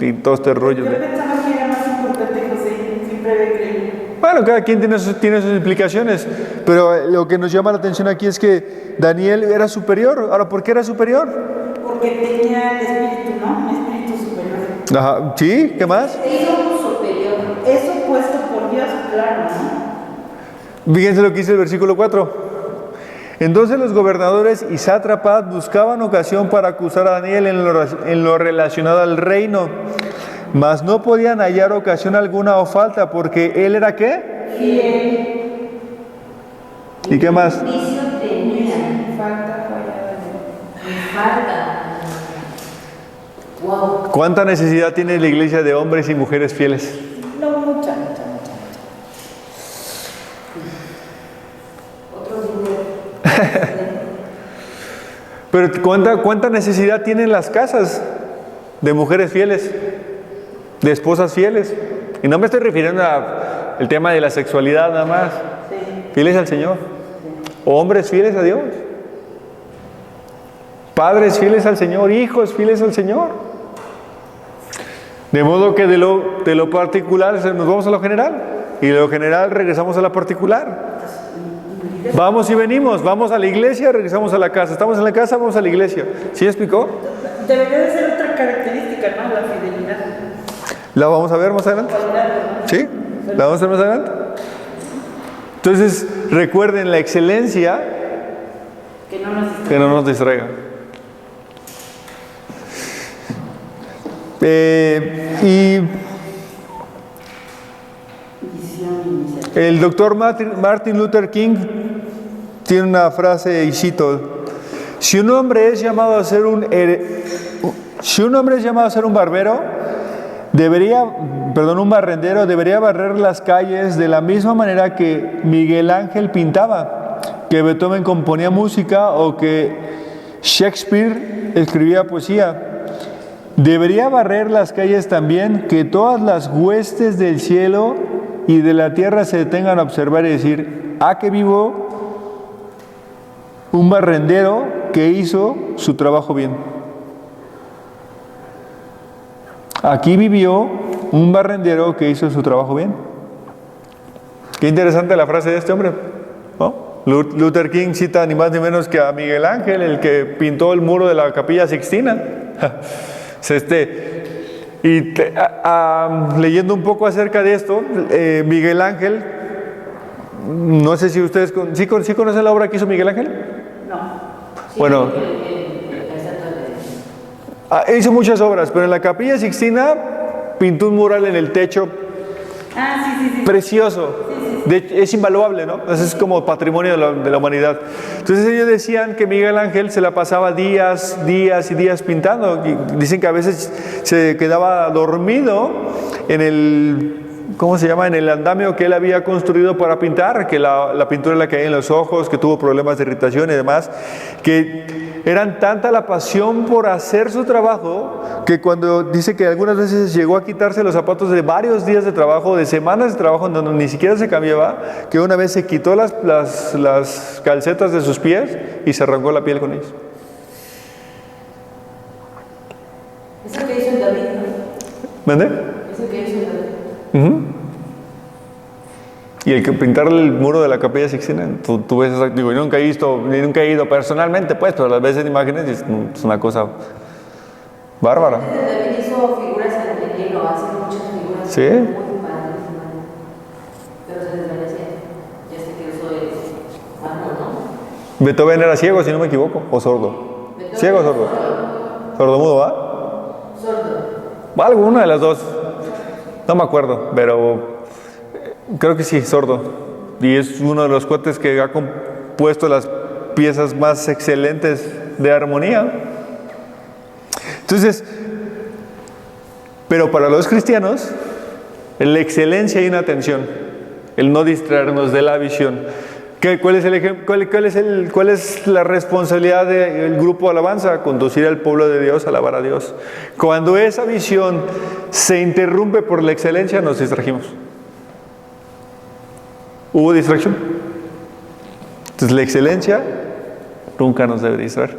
y todo este rollo.
Yo pensaba que era más importante José, siempre había creído.
Bueno, cada quien tiene sus explicaciones, pero lo que nos llama la atención aquí es que Daniel era superior. Ahora, ¿por qué era superior?
Porque tenía el espíritu, ¿no? Un espíritu superior.
Ajá, ¿sí? ¿Qué más?
Hizo un superior.
Eso puesto por Dios, claro, ¿no?
Fíjense lo que dice el versículo 4. Entonces los gobernadores y sátrapas buscaban ocasión para acusar a Daniel en lo relacionado al reino, mas no podían hallar ocasión alguna o falta, porque él era ¿qué?
Fiel.
¿Y qué más?
Vicio tenía.
Falta fallada.
Falta. Wow.
¿Cuánta necesidad tiene la iglesia de hombres y mujeres fieles?
No, mucha.
Otro dinero.
Pero ¿cuánta necesidad tienen las casas de mujeres fieles, de esposas fieles? Y no me estoy refiriendo al tema de la sexualidad nada más. Fieles al Señor. Hombres fieles a Dios. Padres fieles al Señor. Hijos fieles al Señor. De modo que de lo particular nos vamos a lo general. Y de lo general regresamos a la particular. Vamos y venimos, vamos a la iglesia, regresamos a la casa. Estamos en la casa, vamos a la iglesia. ¿Sí me explicó?
Debería de ser otra característica, ¿no? La fidelidad.
¿La vamos a ver más adelante? ¿Sí? ¿La vamos a ver más adelante? Entonces, recuerden la excelencia que no nos distraiga. Y el doctor Martin Luther King tiene una frase, y cito: si un hombre es llamado a ser un barbero, un barrendero, debería barrer las calles de la misma manera que Miguel Ángel pintaba, que Beethoven componía música o que Shakespeare escribía poesía. Debería barrer las calles también, que todas las huestes del cielo y de la tierra se detengan a observar y decir: que vivo un barrendero que hizo su trabajo bien. Aquí vivió un barrendero que hizo su trabajo bien. Qué interesante la frase de este hombre, ¿no? Luther King cita ni más ni menos que a Miguel Ángel, el que pintó el muro de la Capilla Sixtina. Leyendo un poco acerca de esto, Miguel Ángel, no sé si ustedes ¿sí conocen la obra que hizo Miguel Ángel?
No.
Bueno, hizo muchas obras, pero en la Capilla Sixtina pintó un mural en el techo precioso. Es invaluable, ¿no? Es como patrimonio de la humanidad. Entonces ellos decían que Miguel Ángel se la pasaba días y días pintando. Y dicen que a veces se quedaba dormido en el, ¿cómo se llama? En el andamio que él había construido para pintar, que la pintura le caía en los ojos, que tuvo problemas de irritación y demás, que eran tanta la pasión por hacer su trabajo, que cuando dice que algunas veces llegó a quitarse los zapatos de varios días de trabajo, de semanas de trabajo, en donde ni siquiera se cambiaba, que una vez se quitó las calcetas de sus pies y se arrancó la piel con ellos.
Eso que hizo el David, ¿no?
¿Mande?
Eso que hizo el David.
Y el que pintar el muro de la Capilla Sixtina, tú ves, digo, yo nunca he ido personalmente, pues, pero las veces de imágenes es una cosa bárbara.
David hizo figuras en el hielo, hace muchas figuras.
Sí.
Muy padres, pero se desvanecía. Ya sé que eso es ¿no?
Beethoven era ciego, si no me equivoco, o sordo. ¿Ciego o sordo? Sordomudo, ¿va?
Sordo.
Alguna de las dos. No me acuerdo, pero creo que sí, sordo. Y es uno de los cuates que ha compuesto las piezas más excelentes de armonía. Entonces, pero para los cristianos, la excelencia y una atención, el no distraernos de la visión. ¿Cuál es la responsabilidad del grupo Alabanza? Conducir al pueblo de Dios a alabar a Dios. Cuando esa visión se interrumpe por la excelencia, nos distrajimos. ¿Hubo distracción? Entonces la excelencia nunca nos debe distraer.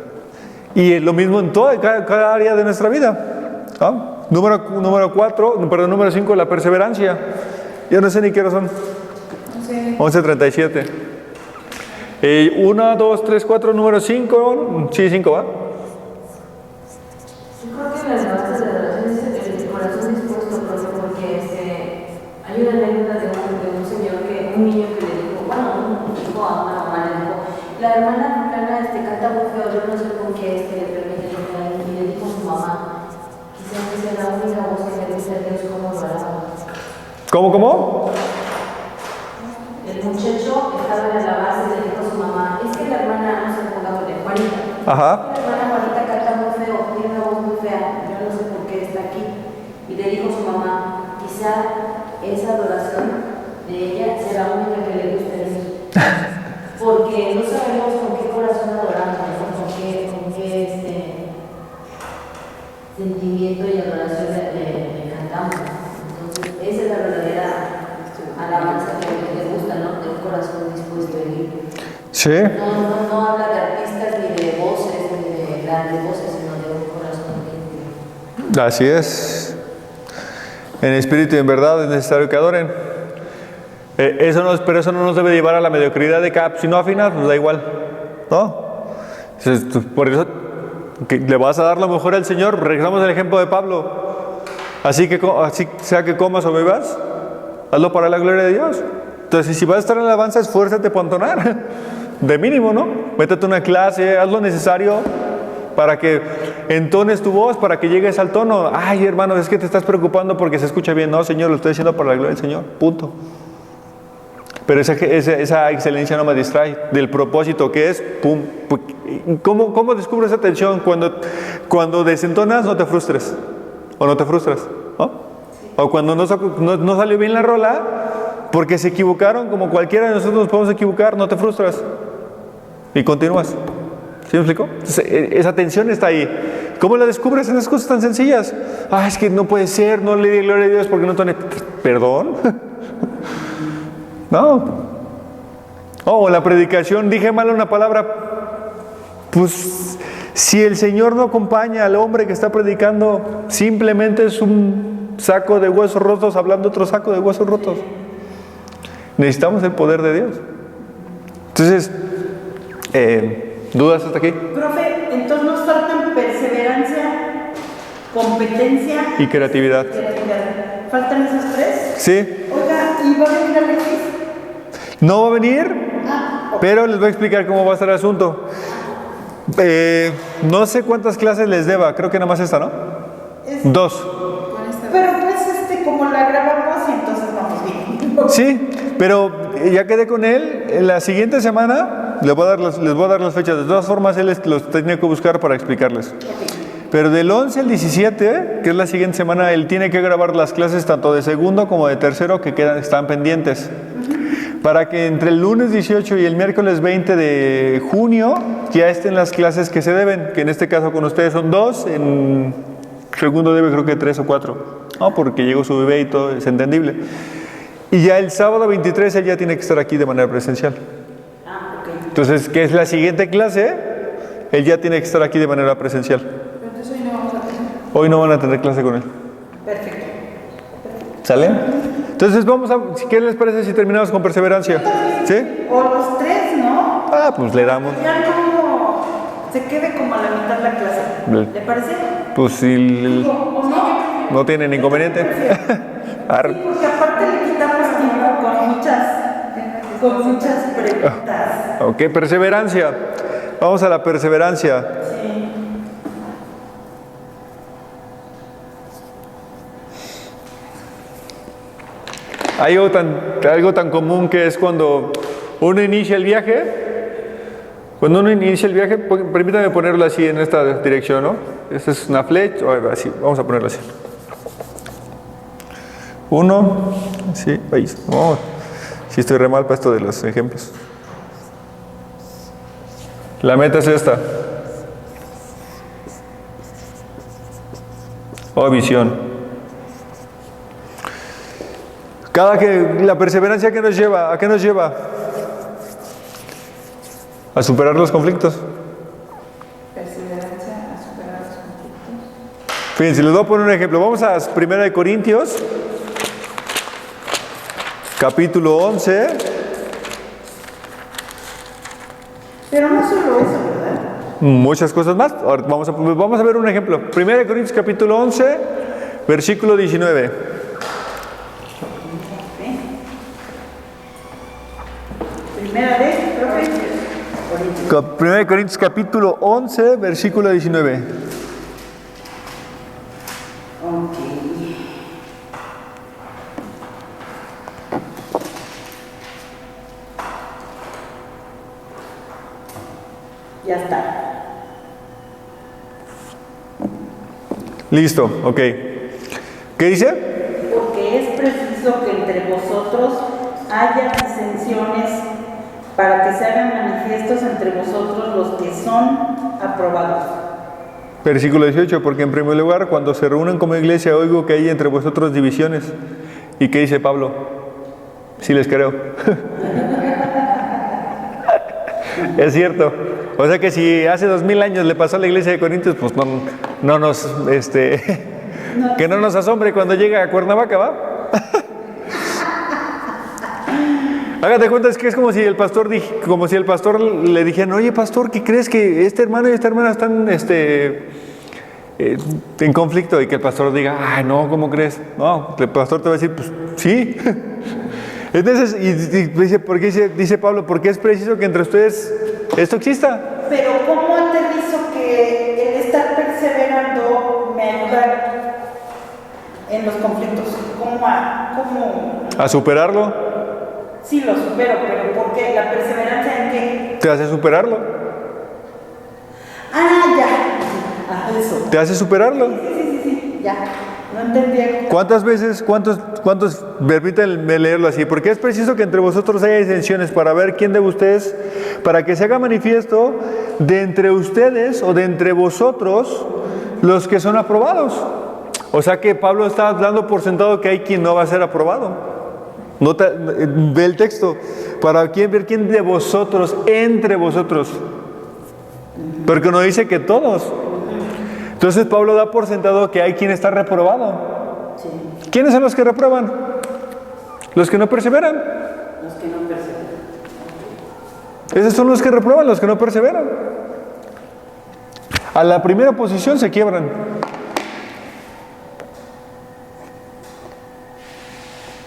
Y es lo mismo en cada área de nuestra vida. ¿Ah? Número 5, la perseverancia. Yo no sé ni qué razón. 11:37. 1, 2, 3, 4, número 5. Sí, 5, ¿va?
Yo creo que las bases de la oración es el corazón dispuesto, porque hay una anécdota de un señor, un niño que le dijo, un hijo a una mamá le dijo, la hermana fulana canta muy feo, yo no sé por qué le permite cantar, y le dijo a su mamá, quizás que sea la única voz que le dice a Dios cómo lo alaba.
¿Cómo?
El muchacho estaba en la base y le dijo a su mamá, es que la hermana, no sé cómo la pone, Juanita.
Ajá.
La hermana Juanita canta muy feo, tiene una voz muy fea, yo no sé por qué está aquí. Y le dijo a su mamá, quizá esa adoración de ella sea la única que le guste a Dios. Porque no sabemos con qué corazón adoramos, con qué sentimiento y adoración le cantamos. Entonces, esa es la verdadera alabanza que le gusta, ¿no? De un corazón dispuesto a ir.
Sí.
No habla de artistas ni de voces, ni de grandes voces, sino de un corazón limpio.
Así es. En espíritu y en verdad es necesario que adoren. Pero eso no nos debe llevar a la mediocridad de que si no afinas, pues da igual, ¿no? Entonces, por eso que le vas a dar lo mejor al Señor. Regresamos al ejemplo de Pablo. Así sea que comas o bebas, hazlo para la gloria de Dios. Entonces, si vas a estar en la alabanza, esfuérzate por entonar. De mínimo, ¿no? Métete a una clase, haz lo necesario para que entones tu voz, para que llegues al tono. Ay, hermano, es que te estás preocupando porque se escucha bien. No, Señor, lo estoy haciendo para la gloria del Señor. Punto. Pero esa excelencia no me distrae del propósito que es, pum. ¿Cómo descubro esa tensión? Cuando desentonas, no te frustres. O no te frustras, ¿no? O cuando no salió bien la rola, porque se equivocaron, como cualquiera de nosotros nos podemos equivocar, no te frustras. Y continúas. ¿Sí me explico? Entonces, esa tensión está ahí. ¿Cómo la descubres en esas cosas tan sencillas? Es que no puede ser, no le di gloria a Dios porque no toné. ¿Perdón? No. La predicación, dije mal una palabra. Pues, si el Señor no acompaña al hombre que está predicando, simplemente es un saco de huesos rotos hablando otro saco de huesos rotos. Necesitamos el poder de Dios. Entonces, ¿dudas hasta aquí?
Profe, entonces nos faltan perseverancia, competencia
Y creatividad.
creatividad. ¿Faltan esas tres?
Sí.
Oiga, ¿y va a venir Alexis?
No va a venir, pero les voy a explicar cómo va a estar el asunto. No sé cuántas clases les deba, creo que nada más esta, ¿no? Dos.
Pero pues como la grabamos y entonces vamos bien.
Sí, pero ya quedé con él. En la siguiente semana les voy a dar las fechas. De todas formas, él los tenía que buscar para explicarles. Pero del 11 al 17, que es la siguiente semana, él tiene que grabar las clases tanto de segundo como de tercero que están pendientes. Para que entre el lunes 18 y el miércoles 20 de junio ya estén las clases que se deben, que en este caso con ustedes son 2, en segundo debe creo que 3 o 4, ¿no? Porque llegó su bebé y todo, es entendible. Y ya el sábado 23 él ya tiene que estar aquí de manera presencial. Entonces, ¿qué es la siguiente clase? Él ya tiene que estar aquí de manera presencial.
Entonces hoy no vamos a tener.
Hoy no van a tener clase con él.
Perfecto.
¿Sale? Entonces ¿qué les parece si terminamos con perseverancia? ¿Sí?
O los tres, ¿no?
Pues le damos.
Ya como se quede como a la mitad la clase. ¿Le parece?
Pues si
¿O no?
no tienen inconveniente.
Sí, porque aparte le quitamos tiempo con muchas preguntas.
Ok, perseverancia. Vamos a la perseverancia.
Sí.
Hay algo tan común que es cuando uno inicia el viaje. Cuando uno inicia el viaje, permítame ponerlo así en esta dirección, ¿no? Esta es una flecha, así, vamos a ponerlo así. Uno, sí, ahí. Oh, sí estoy re mal para esto de los ejemplos. La meta es esta. Visión. La perseverancia que nos lleva, ¿a qué nos lleva? A superar los conflictos.
Perseverancia a superar los conflictos.
Fíjense, les voy a poner un ejemplo. Vamos a 1 Corintios, capítulo 11.
Pero no solo eso, ¿verdad?
Muchas cosas más. Ahora vamos a ver un ejemplo. 1 Corintios, capítulo 11, versículo 19.
Primera vez, profe.
1 Corintios, capítulo 11, versículo 19.
Ok. Ya está.
Listo, ok. ¿Qué dice?
Porque es preciso que entre vosotros haya disensiones para que se hagan manifiestos entre vosotros los que son aprobados.
Versículo 18, porque en primer lugar, cuando se reúnen como iglesia, oigo que hay entre vosotros divisiones. ¿Y qué dice Pablo? Sí les creo. Es cierto. O sea que si hace 2000 años le pasó a la iglesia de Corintios, pues no nos, que no nos asombre cuando llega a Cuernavaca, ¿va? Hágate cuenta, es que es como si el pastor le dijeran, oye pastor, ¿qué crees que este hermano y esta hermana están en conflicto? Y que el pastor diga, ay no, ¿cómo crees? No, el pastor te va a decir, pues sí. Entonces, dice Pablo, porque es preciso que entre ustedes esto exista.
Pero ¿cómo aterrizo que el estar perseverando me ayuda en los conflictos? ¿Cómo?
¿A superarlo?
Sí, lo supero, pero ¿por qué? ¿La perseverancia en qué?
¿Te hace superarlo?
Ya. Eso.
¿Te hace superarlo?
Sí, ya. No entendía.
¿Cuántas veces, permítanme leerlo así? Porque es preciso que entre vosotros haya disensiones para ver quién de ustedes, para que se haga manifiesto de entre ustedes o de entre vosotros los que son aprobados. O sea que Pablo está dando por sentado que hay quien no va a ser aprobado. Ve el texto, para ver quién de vosotros, entre vosotros. Porque no dice que todos. Entonces Pablo da por sentado que hay quien está reprobado.
Sí.
¿Quiénes son los que reprueban? Los que no perseveran.
Los que no perseveran.
Esos son los que reprueban, los que no perseveran. A la primera posición se quiebran.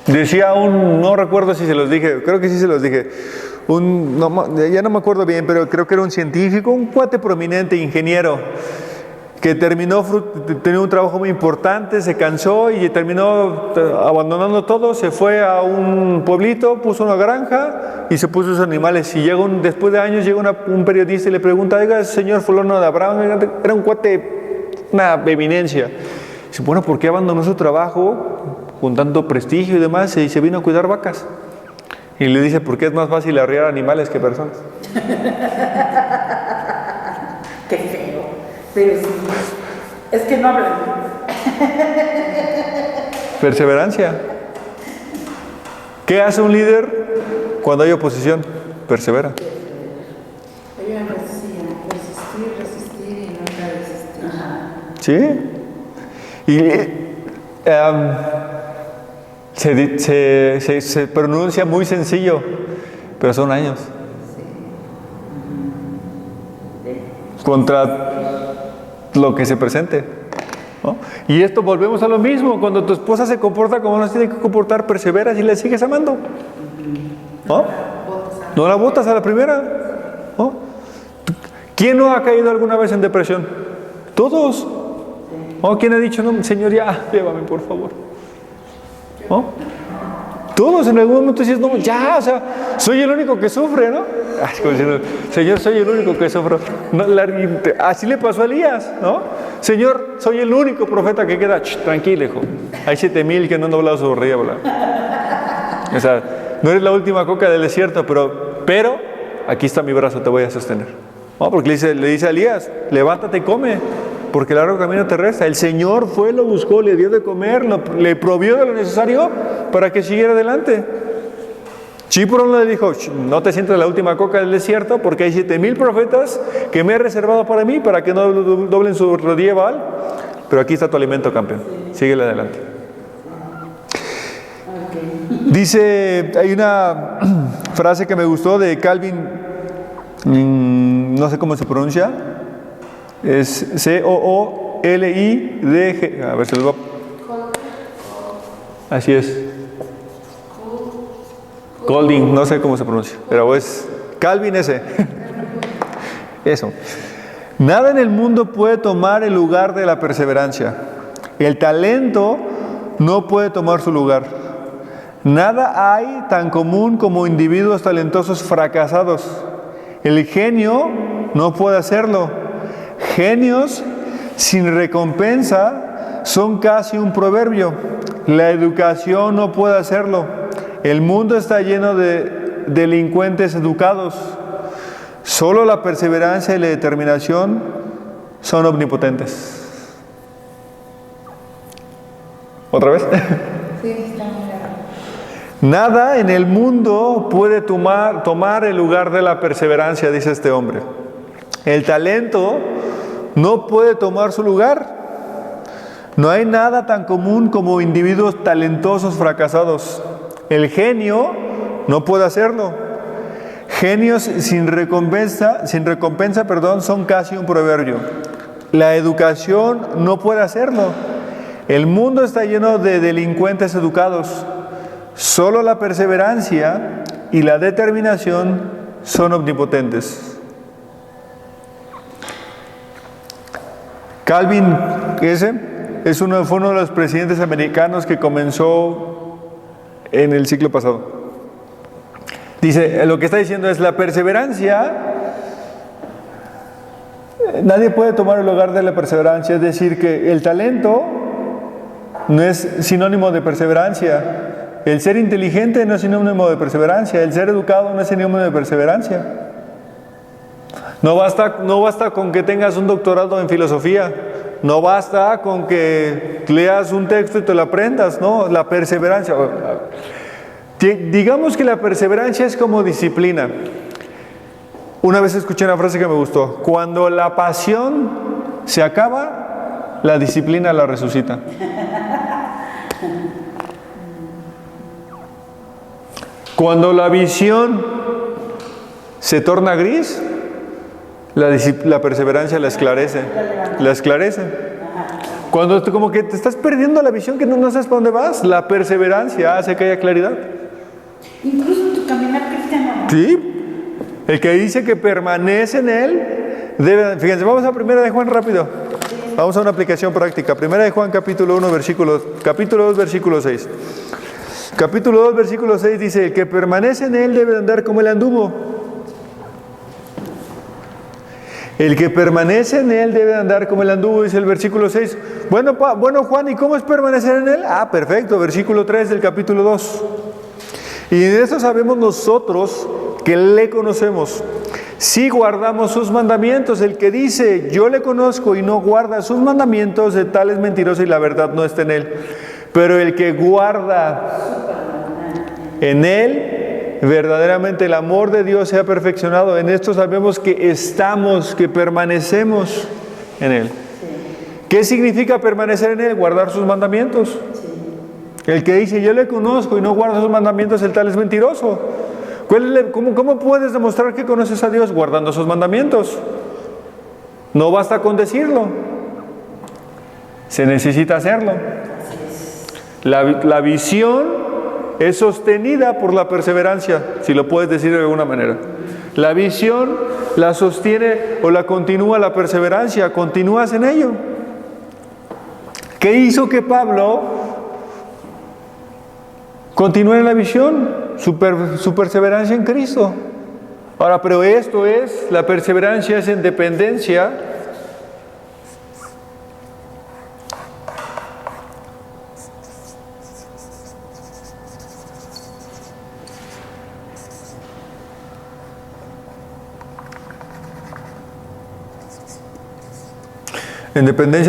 Decía no recuerdo si se los dije, creo que sí se los dije, ya no me acuerdo bien, pero creo que era un científico, un cuate prominente, ingeniero, que tenía un trabajo muy importante, se cansó y terminó abandonando todo, se fue a un pueblito, puso una granja y se puso sus animales. Y después de años llega un periodista y le pregunta: oiga, señor fulano de Abraham, era un cuate, una eminencia. Dice: bueno, ¿por qué abandonó su trabajo con tanto prestigio y demás y se vino a cuidar vacas? Y le dice: porque es más fácil arriar animales que personas.
Qué feo, pero sí, es que no hablan.
Perseverancia. ¿Qué hace un líder cuando hay oposición? Persevera.
Hay una resistir, resistir y nunca desistir.
Ajá.
¿Sí? Y se pronuncia muy sencillo, pero son años. Contra lo que se presente, ¿no? Y esto volvemos a lo mismo. Cuando tu esposa se comporta como no se tiene que comportar, perseveras y la sigues amando, ¿no? No la botas a la primera, ¿no? ¿Quién no ha caído alguna vez en depresión? Todos. ¿No? ¿Quién ha dicho: no, Señor, ya, llévame por favor? ¿No? Todos en algún momento dices: no, ya, o sea, soy el único que sufre, ¿no? Ay, como diciendo: Señor, soy el único que sufro. No, así le pasó a Elías, ¿no? Señor, soy el único profeta que queda. Tranquilo, hijo. Hay 7,000 que no han doblado su rodilla, ¿verdad? O sea, no eres la última coca del desierto, pero aquí está mi brazo, te voy a sostener. ¿No? Porque le dice a Elías: levántate y come, porque el largo camino te resta. El Señor fue, lo buscó, le dio de comer, le provió de lo necesario para que siguiera adelante. Chiprón le dijo: no te sientas la última coca del desierto, porque hay 7,000 profetas que me he reservado para mí, para que no doblen su rodilla a Baal. Pero aquí está tu alimento, campeón. Síguele adelante. Dice, hay una frase que me gustó de Calvin, no sé cómo se pronuncia, es Coolidge, a ver si lo va. Así es. Golding, no sé cómo se pronuncia, pero es Calvin ese. Eso. Nada en el mundo puede tomar el lugar de la perseverancia. El talento no puede tomar su lugar. Nada hay tan común como individuos talentosos fracasados. El genio no puede hacerlo. Genios sin recompensa son casi un proverbio. La educación no puede hacerlo. El mundo está lleno de delincuentes educados. Solo la perseverancia y la determinación son omnipotentes. ¿Otra vez?
Sí, está muy claro.
Nada en el mundo puede tomar el lugar de la perseverancia, dice este hombre. El talento no puede tomar su lugar. No hay nada tan común como individuos talentosos fracasados. El genio no puede hacerlo. Genios sin recompensa, son casi un proverbio. La educación no puede hacerlo. El mundo está lleno de delincuentes educados. Solo la perseverancia y la determinación son omnipotentes. Calvin fue uno de los presidentes americanos que comenzó en el siglo pasado. Dice, lo que está diciendo es: la perseverancia, nadie puede tomar el lugar de la perseverancia. Es decir, que el talento no es sinónimo de perseverancia. El ser inteligente no es sinónimo de perseverancia. El ser educado no es sinónimo de perseverancia. No basta con que tengas un doctorado en filosofía. No basta con que leas un texto y te lo aprendas. No, la perseverancia. Digamos que la perseverancia es como disciplina. Una vez escuché una frase que me gustó: cuando la pasión se acaba, la disciplina la resucita. Cuando la visión se torna gris, la perseverancia la esclarece. La esclarece. Cuando como que te estás perdiendo la visión, que no sabes para dónde vas, la perseverancia hace que haya claridad.
Incluso en tu caminar cristiano, ¿no?
Sí. El que dice que permanece en él, fíjense, vamos a 1 de Juan rápido. Vamos a una aplicación práctica. 1 de Juan capítulo 2, versículo 6. Capítulo 2, versículo 6 dice, el que permanece en él debe andar como él anduvo. El que permanece en él debe andar como él anduvo, dice el versículo 6. Bueno, Juan, ¿y cómo es permanecer en él? Ah, perfecto, versículo 3 del capítulo 2. Y de eso sabemos nosotros que le conocemos. Si guardamos sus mandamientos, el que dice, yo le conozco y no guarda sus mandamientos, de tal es mentiroso y la verdad no está en él. Pero el que guarda en él, verdaderamente el amor de Dios se ha perfeccionado. En esto sabemos que que permanecemos en él. ¿Qué significa permanecer en él? Guardar sus mandamientos. El que dice, yo le conozco y no guarda sus mandamientos, el tal es mentiroso. ¿Cómo puedes demostrar que conoces a Dios? Guardando sus mandamientos. No basta con decirlo. Se necesita hacerlo. La visión es sostenida por la perseverancia, si lo puedes decir de alguna manera. La visión la sostiene o la continúa la perseverancia. Continúas en ello. ¿Qué hizo que Pablo continúe en la visión? Su perseverancia en Cristo. Ahora, pero la perseverancia es en dependencia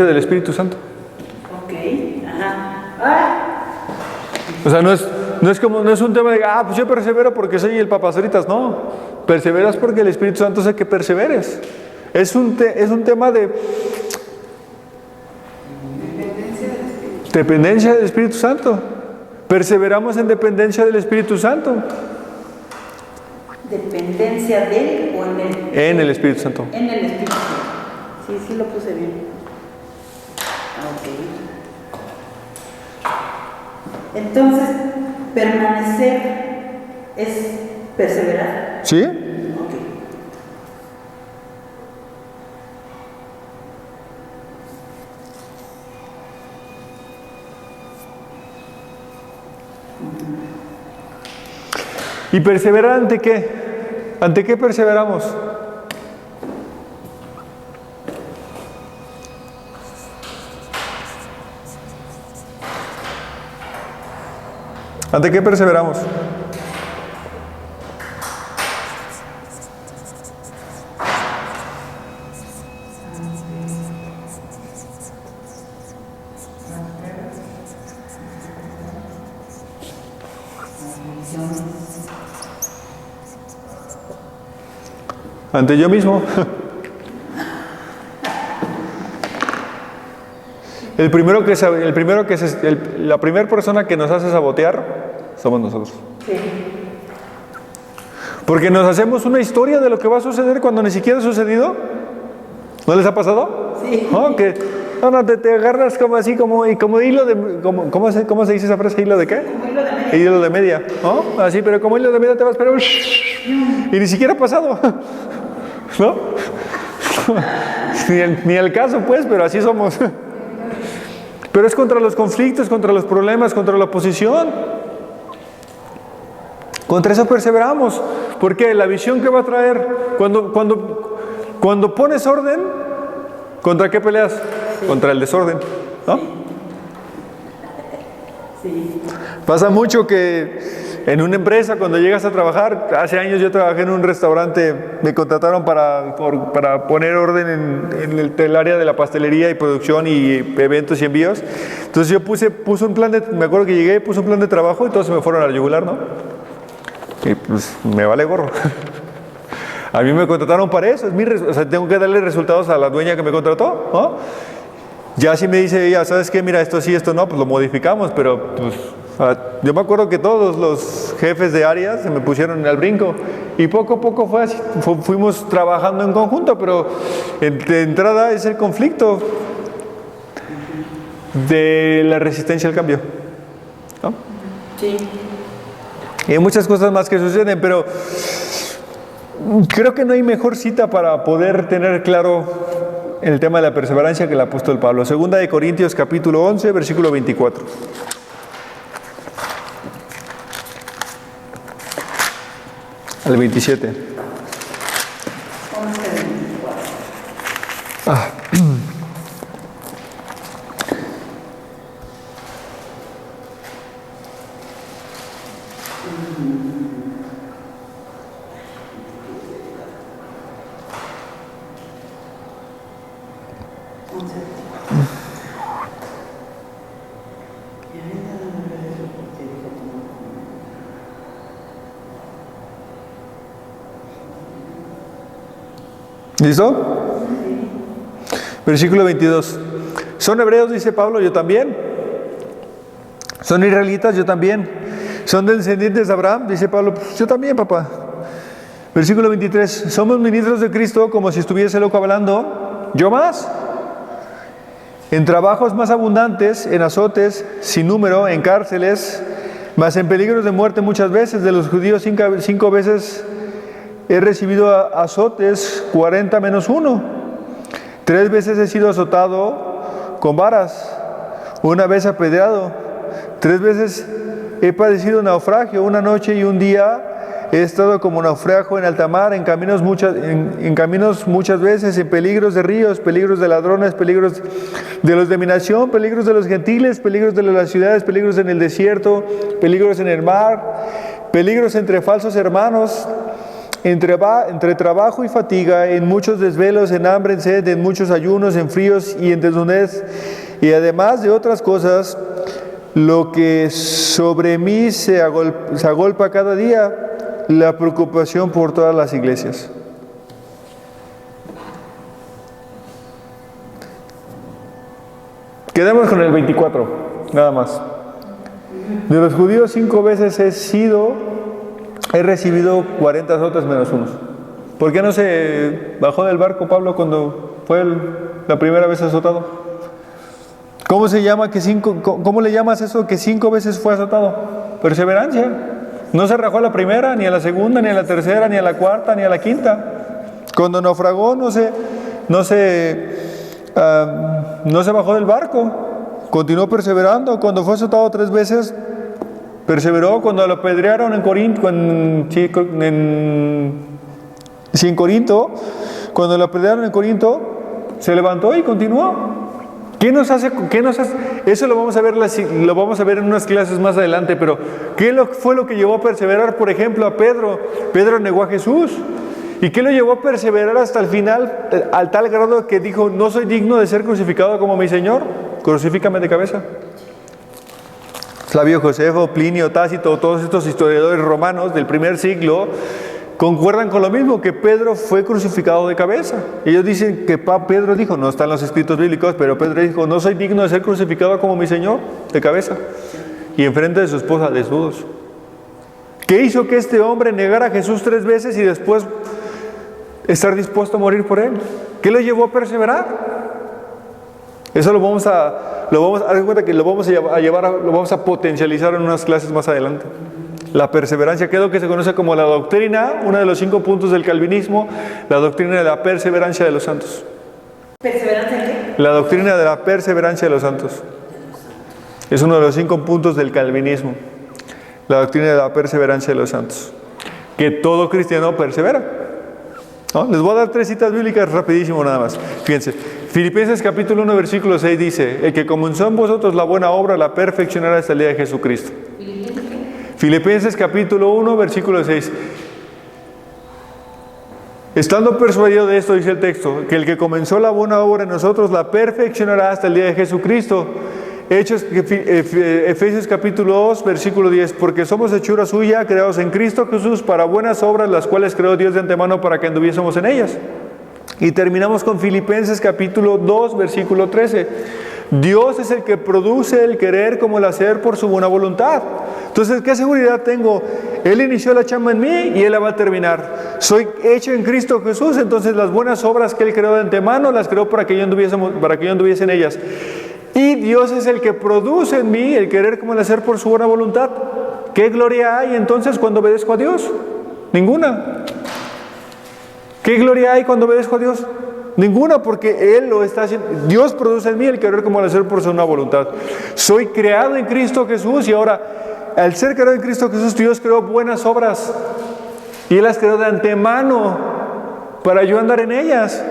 del Espíritu Santo.
Ok, ajá.
O sea, no es un tema de, pues yo persevero porque soy el papazoritas. No, perseveras porque el Espíritu Santo hace que perseveres. Es un tema de dependencia del Espíritu Santo. Perseveramos en dependencia del Espíritu Santo.
¿Dependencia de él o en él?
En el Espíritu Santo.
En el Espíritu Santo. Sí, lo puse bien. Ok. Entonces, permanecer es perseverar.
¿Sí?
Ok.
¿Y perseverar ante qué? ¿Ante qué perseveramos? ¿Ante qué perseveramos? Ante yo mismo. La primera persona que nos hace sabotear somos nosotros.
Sí.
Porque nos hacemos una historia de lo que va a suceder cuando ni siquiera ha sucedido. ¿No les ha pasado?
Sí.
¿No? Que te agarras como así, como hilo de... ¿Cómo se dice esa frase? ¿Hilo de qué?
Como hilo de media.
Hilo de media. ¿No? Así, pero como hilo de media te vas, pero... Y ni siquiera ha pasado. ¿No? Ni el caso, pues, pero así somos. Pero es contra los conflictos, contra los problemas, contra la oposición. Contra eso perseveramos. Porque la visión que va a traer, cuando pones orden, ¿contra qué peleas? Sí. Contra el desorden, ¿no?
Sí.
Pasa mucho que en una empresa, cuando llegas a trabajar, hace años yo trabajé en un restaurante, me contrataron para poner orden en el área de la pastelería y producción y eventos y envíos. Entonces yo puse un plan me acuerdo que llegué, puse un plan de trabajo y todos se me fueron a la yugular, ¿no? Y pues me vale gorro. A mí me contrataron para eso, o sea, tengo que darle resultados a la dueña que me contrató, ¿no? Ya si me dice ella, ¿sabes qué? Mira, esto sí, esto no, pues lo modificamos, pero pues Yo me acuerdo que todos los jefes de áreas se me pusieron al brinco y poco a poco fue así, fuimos trabajando en conjunto, pero de entrada es el conflicto de la resistencia al cambio, ¿no?
Sí.
Y hay muchas cosas más que suceden, pero creo que no hay mejor cita para poder tener claro el tema de la perseverancia que el apóstol Pablo. Segunda de Corintios capítulo 11, versículo 24. Al 27. Ah. ¿Listo? Versículo 22. ¿Son hebreos? Dice Pablo, yo también. ¿Son israelitas? Yo también. ¿Son descendientes de Abraham? Dice Pablo, pues yo también, papá. Versículo 23. ¿Somos ministros de Cristo como si estuviese loco hablando? Yo más. En trabajos más abundantes, en azotes sin número, en cárceles, mas en peligros de muerte muchas veces. De los judíos 5 veces he recibido azotes, 40 menos 1. 3 veces he sido azotado con varas, 1 vez apedreado. 3 veces he padecido naufragio, 1 noche y 1 día he estado como naufrago en alta mar, en caminos muchas veces, en peligros de ríos, peligros de ladrones, peligros de los de mi nación, peligros de los gentiles, peligros de las ciudades, peligros en el desierto, peligros en el mar, peligros entre falsos hermanos, entre trabajo y fatiga, en muchos desvelos, en hambre, en sed, en muchos ayunos, en fríos y en desnudez, y además de otras cosas, lo que sobre mí se agolpa cada día, la preocupación por todas las iglesias. Quedemos con el 24, nada más. De los judíos 5 veces he recibido 40 azotes menos 1. ¿Por qué no se bajó del barco Pablo cuando fue la primera vez azotado? ¿Cómo le llamas eso que 5 veces fue azotado? Perseverancia. No se rajó a la primera, ni a la segunda, ni a la tercera, ni a la cuarta, ni a la quinta. Cuando naufragó no se bajó del barco. Continuó perseverando. Cuando fue azotado 3 veces, perseveró. Cuando lo apedrearon en Corinto, cuando lo apedrearon en Corinto, se levantó y continuó. ¿Qué nos hace? Eso lo vamos a ver en unas clases más adelante, pero ¿qué fue lo que llevó a perseverar, por ejemplo, a Pedro? Pedro negó a Jesús. ¿Y qué lo llevó a perseverar hasta el final, al tal grado que dijo, no soy digno de ser crucificado como mi Señor? Crucifícame de cabeza. Flavio Josefo, Plinio, Tácito, todos estos historiadores romanos del primer siglo concuerdan con lo mismo, que Pedro fue crucificado de cabeza. Ellos dicen que Pedro dijo, no están los escritos bíblicos, pero Pedro dijo, no soy digno de ser crucificado como mi Señor, de cabeza. Y enfrente de su esposa, desnudos. ¿Qué hizo que este hombre negara a Jesús 3 veces y después estar dispuesto a morir por él? ¿Qué lo llevó a perseverar? Eso lo vamos a potencializar en unas clases más adelante. La perseverancia, que es lo que se conoce como la doctrina, uno de los 5 puntos del calvinismo, la doctrina de la perseverancia de los santos.
¿Perseverancia en qué?
La doctrina de la perseverancia de los santos. Es uno de los 5 puntos del calvinismo. La doctrina de la perseverancia de los santos. Que todo cristiano persevera. ¿No? Les voy a dar 3 citas bíblicas rapidísimo nada más. Fíjense. Filipenses capítulo 1 versículo 6 dice, el que comenzó en vosotros la buena obra la perfeccionará hasta el día de Jesucristo. Filipenses capítulo 1 versículo 6. Estando persuadido de esto, dice el texto, que el que comenzó la buena obra en nosotros la perfeccionará hasta el día de Jesucristo. Efesios capítulo 2 versículo 10, porque somos hechura suya, creados en Cristo Jesús para buenas obras, las cuales creó Dios de antemano para que anduviésemos en ellas. Y terminamos con Filipenses capítulo 2 versículo 13. Dios es el que produce el querer como el hacer por su buena voluntad. Entonces, ¿qué seguridad tengo? Él inició la chamba en mí y Él la va a terminar. Soy hecho en Cristo Jesús, entonces las buenas obras que Él creó de antemano, las creó para que yo anduviese en ellas. Y Dios es el que produce en mí el querer como el hacer por su buena voluntad. ¿Qué gloria hay entonces cuando obedezco a Dios? Ninguna. ¿Qué gloria hay cuando obedezco a Dios? Ninguna, porque Él lo está haciendo. Dios produce en mí el querer como el hacer por su buena voluntad. Soy creado en Cristo Jesús y ahora, al ser creado en Cristo Jesús, Dios creó buenas obras y Él las creó de antemano para yo andar en ellas.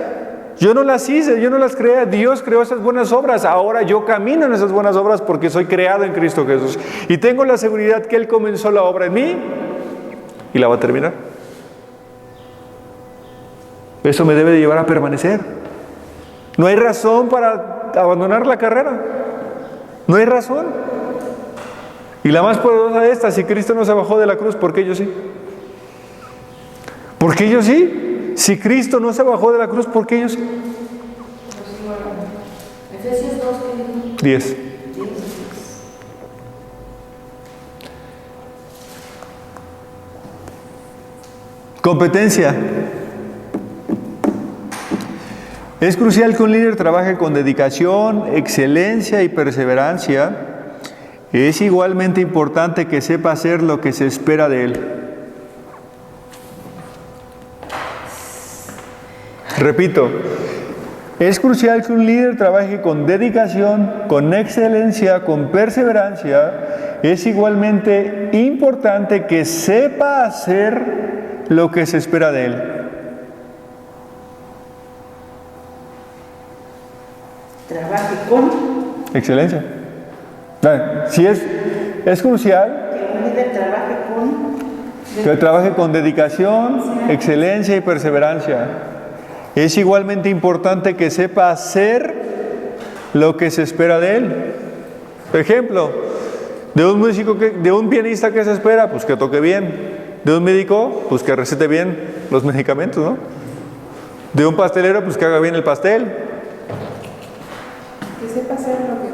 Yo no las hice, yo no las creé, Dios creó esas buenas obras. Ahora yo camino en esas buenas obras porque soy creado en Cristo Jesús y tengo la seguridad que Él comenzó la obra en mí y la va a terminar. Eso me debe de llevar a permanecer. No hay razón para abandonar la carrera. No hay razón. Y la más poderosa de estas, si Cristo no se bajó de la cruz, ¿por qué yo sí? ¿Por qué yo sí? Si Cristo no se bajó de la cruz, ¿por qué yo sí?
Efesios 2,
10. Competencia. Es crucial que un líder trabaje con dedicación, excelencia y perseverancia. Es igualmente importante que sepa hacer lo que se espera de él. Repito, es crucial que un líder trabaje con dedicación, con excelencia, con perseverancia. Es igualmente importante que sepa hacer lo que se espera de él.
Trabaje con
Excelencia. Si es crucial
que un líder trabaje con
que trabaje con dedicación, excelencia y perseverancia. Es igualmente importante que sepa hacer lo que se espera de él. Ejemplo, de un pianista que se espera, pues que toque bien. De un médico, pues que recete bien los medicamentos, ¿no? De un pastelero, pues que haga bien el pastel.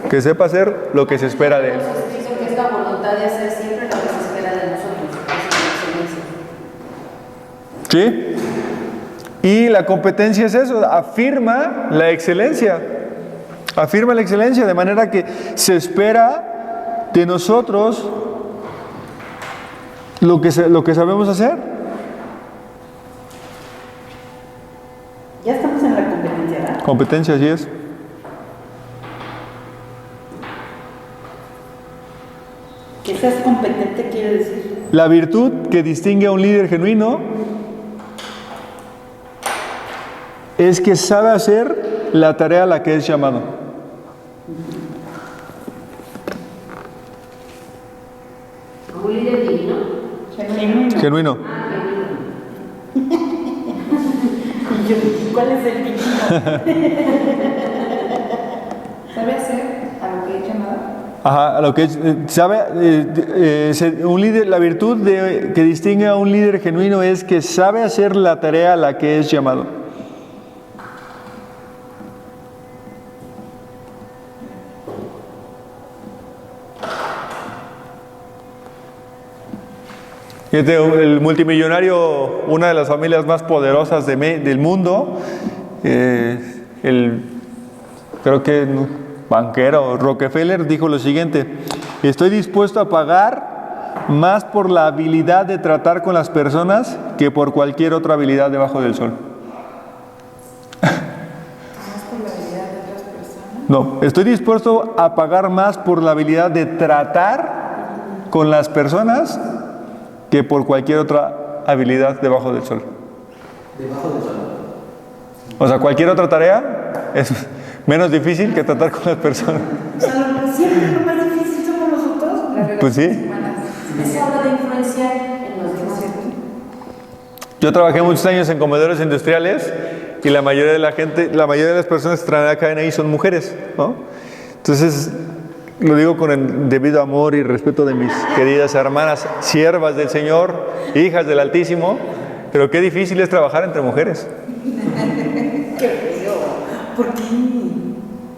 Que sepa hacer lo que se espera de él.
Dice que es la voluntad de hacer siempre lo que se espera de nosotros. Esa es la excelencia.
¿Sí? Y la competencia es eso, afirma la excelencia. Afirma la excelencia, de manera que se espera de nosotros lo que sabemos hacer.
Ya estamos en la competencia, ¿verdad?
Competencia, así es.
Que seas competente quiere decir.
La virtud que distingue a un líder genuino es que sabe hacer la tarea a la que es llamado.
¿Un líder divino?
Genuino.
Y yo, ¿cuál es el divino?
¿Sabe hacer a lo que he llamado?
Ajá, a lo que sabe, un líder, la virtud que distingue a un líder genuino es que sabe hacer la tarea a la que es llamado. El multimillonario, una de las familias más poderosas del mundo, creo que banquero Rockefeller dijo lo siguiente: estoy dispuesto a pagar más por la habilidad de tratar con las personas que por cualquier otra habilidad debajo del sol.
¿Más por la habilidad de otras personas?
No, estoy dispuesto a pagar más por la habilidad de tratar con las personas que por cualquier otra habilidad debajo del sol.
Debajo del sol.
O sea, cualquier otra tarea es menos difícil que tratar con las personas.
O sea, siempre lo más difícil somos nosotros.
Pues sí.
Se habla de influenciar en los demás.
Yo trabajé muchos años en comedores industriales y la mayoría de las personas que trabajan ahí son mujeres, ¿no? Entonces, lo digo con el debido amor y respeto de mis queridas hermanas, siervas del Señor, hijas del Altísimo, pero qué difícil es trabajar entre mujeres.
Qué feo. ¿Por qué?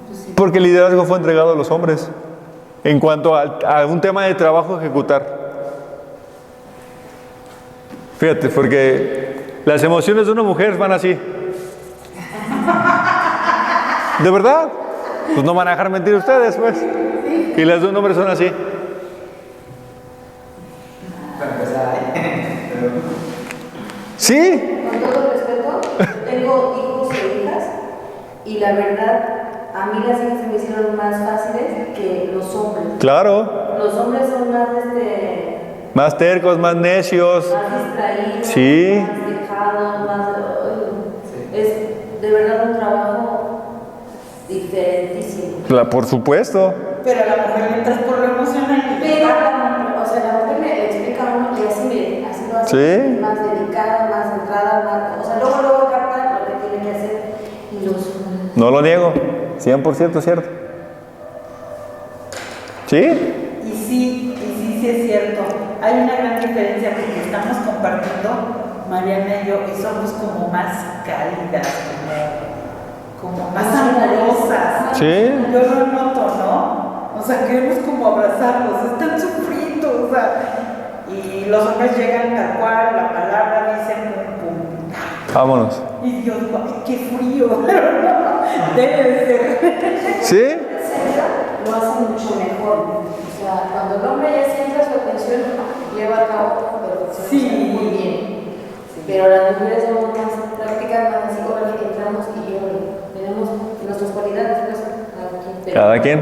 Pues
Porque el liderazgo fue entregado a los hombres en cuanto a un tema de trabajo a ejecutar. Fíjate, porque las emociones de una mujer van así. ¿De verdad? Pues no van a dejar mentir ustedes, pues. Y las de un hombre son así.
Para empezar,
¿Sí?
Con todo respeto, tengo hijos e hijas y la verdad, a mí las hijas se me hicieron más fáciles que los hombres.
Claro.
Los hombres son más,
Más tercos, más necios.
más distraídos,
Sí.
más dejados, más... Es de verdad un trabajo diferentísimo.
Por supuesto.
Pero a la mujer le entras por lo emocional.
Pero, o sea, la mujer le explica a uno que así lo hace,
Sí.
más dedicada, más centrada, más... O sea, luego capta lo que tiene que hacer y los...
No lo niego. 100% cierto. ¿Sí?
Y sí es cierto. Hay una gran diferencia porque estamos compartiendo, Mariana y yo, y somos como más cálidas, como más amorosas.
Sí.
Yo lo noto, ¿no? O sea, queremos como abrazarlos, están sufriendo, o sea, y los hombres llegan tal cual, la palabra dicen pum, pum.
Vámonos.
Y Dios, ay, qué frío, pero no, debe de ser.
¿Sí?
Lo hace mucho mejor. O sea, cuando el hombre ya centra su atención, lleva a cabo perfección,
Sí.
muy bien. Pero las mujeres somos más prácticas, más así como que entramos y yo tenemos nuestras cualidades, pues,
Cada quien.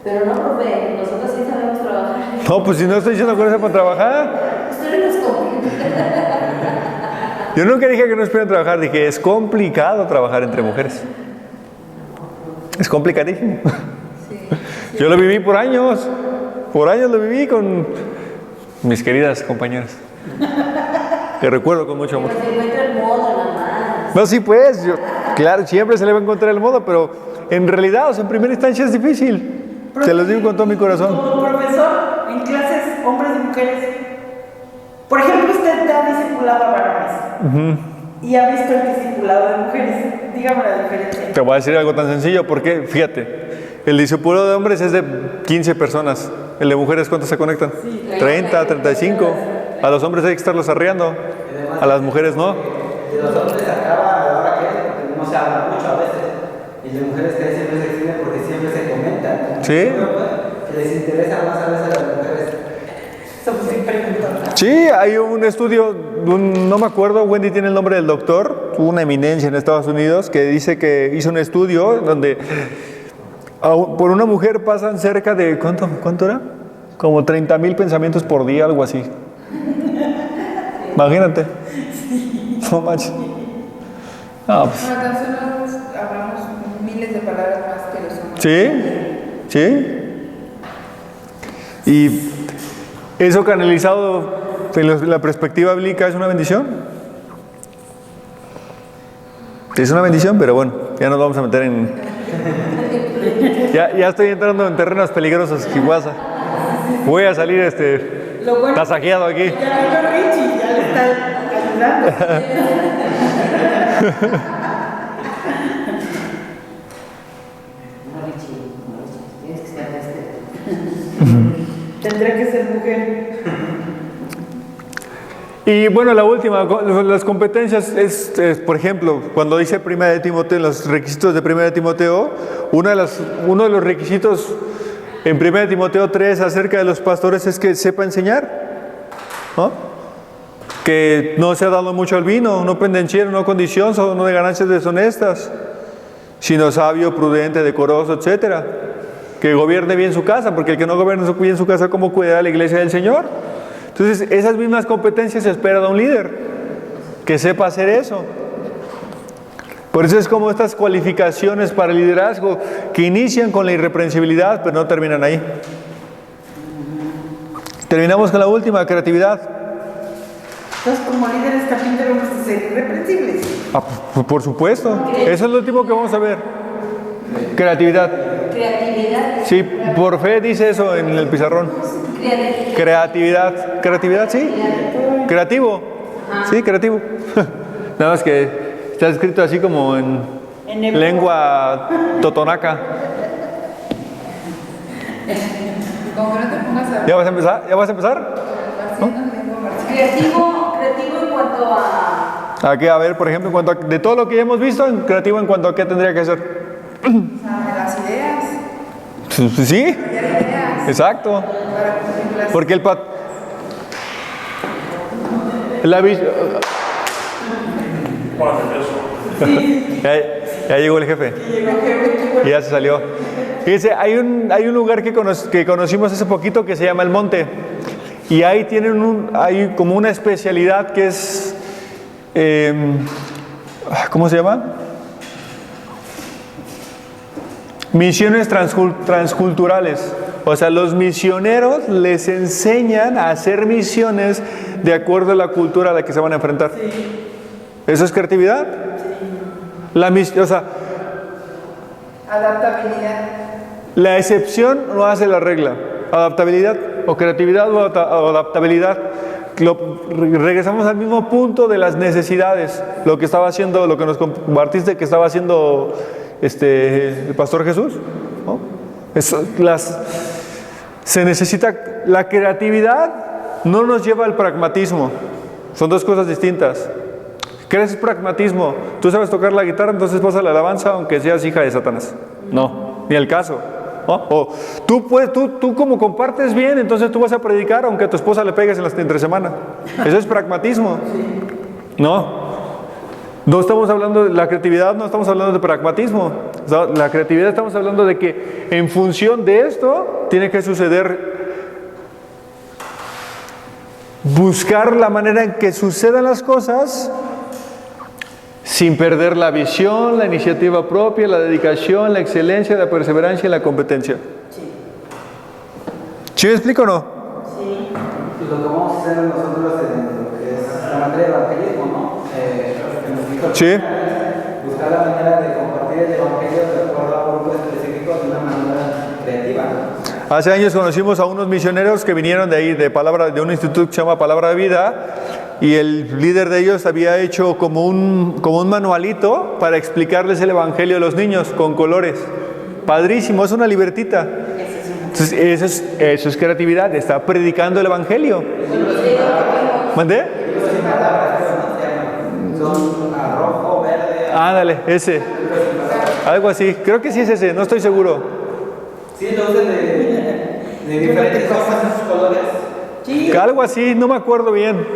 Pero no, profe, nosotros sí sabemos trabajar.
No, pues si no estoy diciendo con eso para trabajar.
Ustedes nos complican.
Yo nunca dije que no esperen trabajar, dije es complicado trabajar entre mujeres. Es complicadísimo. Yo lo viví por años lo viví con mis queridas compañeras. Que recuerdo con mucho amor.
Se encuentra el modo nada más.
No, sí, pues, claro, siempre se le va a encontrar el modo, pero en realidad, o sea, en primera instancia es difícil. Se los digo con todo mi corazón.
Como profesor en clases, hombres y mujeres, por ejemplo, usted ha discipulado a varones y ha visto el discipulado de mujeres. Dígame la diferencia.
Te voy a decir algo tan sencillo, porque fíjate, el discipulado de hombres es de 15 personas. El de mujeres, ¿cuántos se conectan? 30, 35. A los hombres hay que estarlos arreando, a las mujeres no.
de los hombres acaba a la hora que es, porque no se habla mucho a veces. Y las mujeres que siempre se extienden porque siempre se comentan.
Sí.
Que les interesa más a veces a las mujeres.
Somos preguntonas.
Sí, hay un estudio, no me acuerdo, Wendy tiene el nombre del doctor, una eminencia en Estados Unidos, que dice que hizo un estudio donde por una mujer pasan cerca de, ¿cuánto era? Como 30,000 pensamientos por día, algo así. Imagínate. No manches. No, pues.
Bueno, tan solo hablamos miles de palabras más que los hombres.
Sí, sí. Y eso canalizado en la perspectiva bíblica es una bendición. Es una bendición, pero bueno, ya nos vamos a meter en... Ya estoy entrando en terrenos peligrosos, Jihuasa. Voy a salir
Lo bueno,
tasajeado aquí.
ya vino Richie, ya le está ayudando.
Tienes que ser
Tendrá que ser mujer.
Y bueno, la última, las competencias es, por ejemplo, cuando dice 1 de Timoteo, los requisitos de 1 de Timoteo, uno de los requisitos en 1 de Timoteo 3 acerca de los pastores es que sepa enseñar, ¿no? Que no se ha dado mucho al vino, no pendenciero, no condición, no de ganancias deshonestas, sino sabio, prudente, decoroso, etcétera. Que gobierne bien su casa, porque el que no gobierne bien su casa, ¿cómo cuidará la iglesia del Señor? Entonces, esas mismas competencias se espera de un líder, que sepa hacer eso. Por eso es como estas cualificaciones para el liderazgo, que inician con la irreprensibilidad, pero no terminan ahí. Terminamos con la última, creatividad.
Entonces, como líderes también debemos ser irreprensibles.
Por supuesto, eso es lo último que vamos a ver. Creatividad.
creatividad.
Sí, por fe dice eso en el pizarrón. Creatividad. Creatividad, sí. Creativo. Sí, creativo. Nada más que está escrito así como en lengua totonaca.
Con que no te pongas a...
¿Ya vas a empezar? ¿Ya vas a empezar?
Creativo en cuanto a...
¿A qué? A ver, por ejemplo, en cuanto a, de todo lo que ya hemos visto, creativo en cuanto a qué tendría que ser.
Las ideas.
¿Sí?
Ideas.
Exacto.
Para cumplirlas.
Porque la visión... Ya llegó el jefe. Y ya se salió. Fíjense, hay un lugar que conocimos hace poquito que se llama El Monte. Y ahí tienen hay como una especialidad que es... ¿cómo se llama? Misiones transculturales. O sea, los misioneros les enseñan a hacer misiones de acuerdo a la cultura a la que se van a enfrentar. ¿Eso es creatividad? O sea,
Adaptabilidad.
la excepción no hace la regla. Adaptabilidad o creatividad o adaptabilidad. Regresamos al mismo punto de las necesidades. Lo que estaba haciendo, lo que nos compartiste que estaba haciendo el pastor Jesús, ¿no? Se necesita la creatividad, no nos lleva al pragmatismo. Son dos cosas distintas. ¿Qué es pragmatismo? Tú sabes tocar la guitarra, entonces vas a la alabanza aunque seas hija de Satanás. No, ni el caso. ¿No? O tú como compartes bien, entonces tú vas a predicar aunque a tu esposa le pegues entre semana. Eso es pragmatismo. No estamos hablando de la creatividad, no estamos hablando de pragmatismo. La creatividad estamos hablando de que en función de esto tiene que suceder, buscar la manera en que sucedan las cosas sin perder la visión, la iniciativa propia, la dedicación, la excelencia, la perseverancia y la competencia. ¿Sí me explico o no?
Sí.
Pues lo que vamos a hacer nosotros en lo que es la materia de evangelismo, ¿no?
Sí.
Buscar la manera de compartir el evangelio de acuerdo a un grupo específico de una manera creativa, ¿no?
Hace años conocimos a unos misioneros que vinieron de ahí, de un instituto que se llama Palabra de Vida, y el líder de ellos había hecho como un manualito para explicarles el evangelio a los niños con colores. Padrísimo, es una libertita. Entonces, eso es creatividad, está predicando el evangelio. ¿Mandé?
Son rojo, verde.
Ándale, ese. Algo así, creo que sí es ese, no estoy seguro.
Sí, lo usan de diferentes formas en sus colores.
Sí.
Algo así, no me acuerdo bien.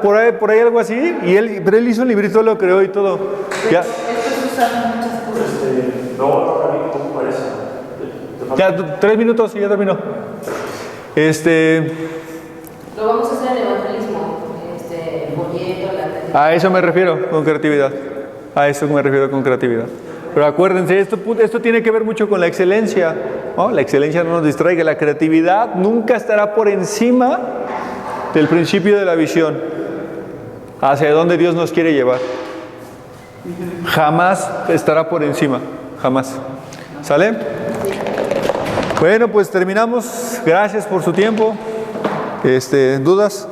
Por ahí algo así, pero él hizo un librito, lo creó y todo. Ya.
Esto es usado en muchas cosas.
¿Cómo parece?
Ya, 3 minutos y ya terminó.
Lo vamos a hacer en evangelismo, folleto,
A eso me refiero con creatividad. A eso me refiero con creatividad. Pero acuérdense, esto tiene que ver mucho con la excelencia, ¿no? La excelencia no nos distraiga. La creatividad nunca estará por encima del principio de la visión, hacia donde Dios nos quiere llevar. Jamás estará por encima, jamás. ¿Sale? Bueno, pues terminamos. Gracias por su tiempo. ¿Dudas?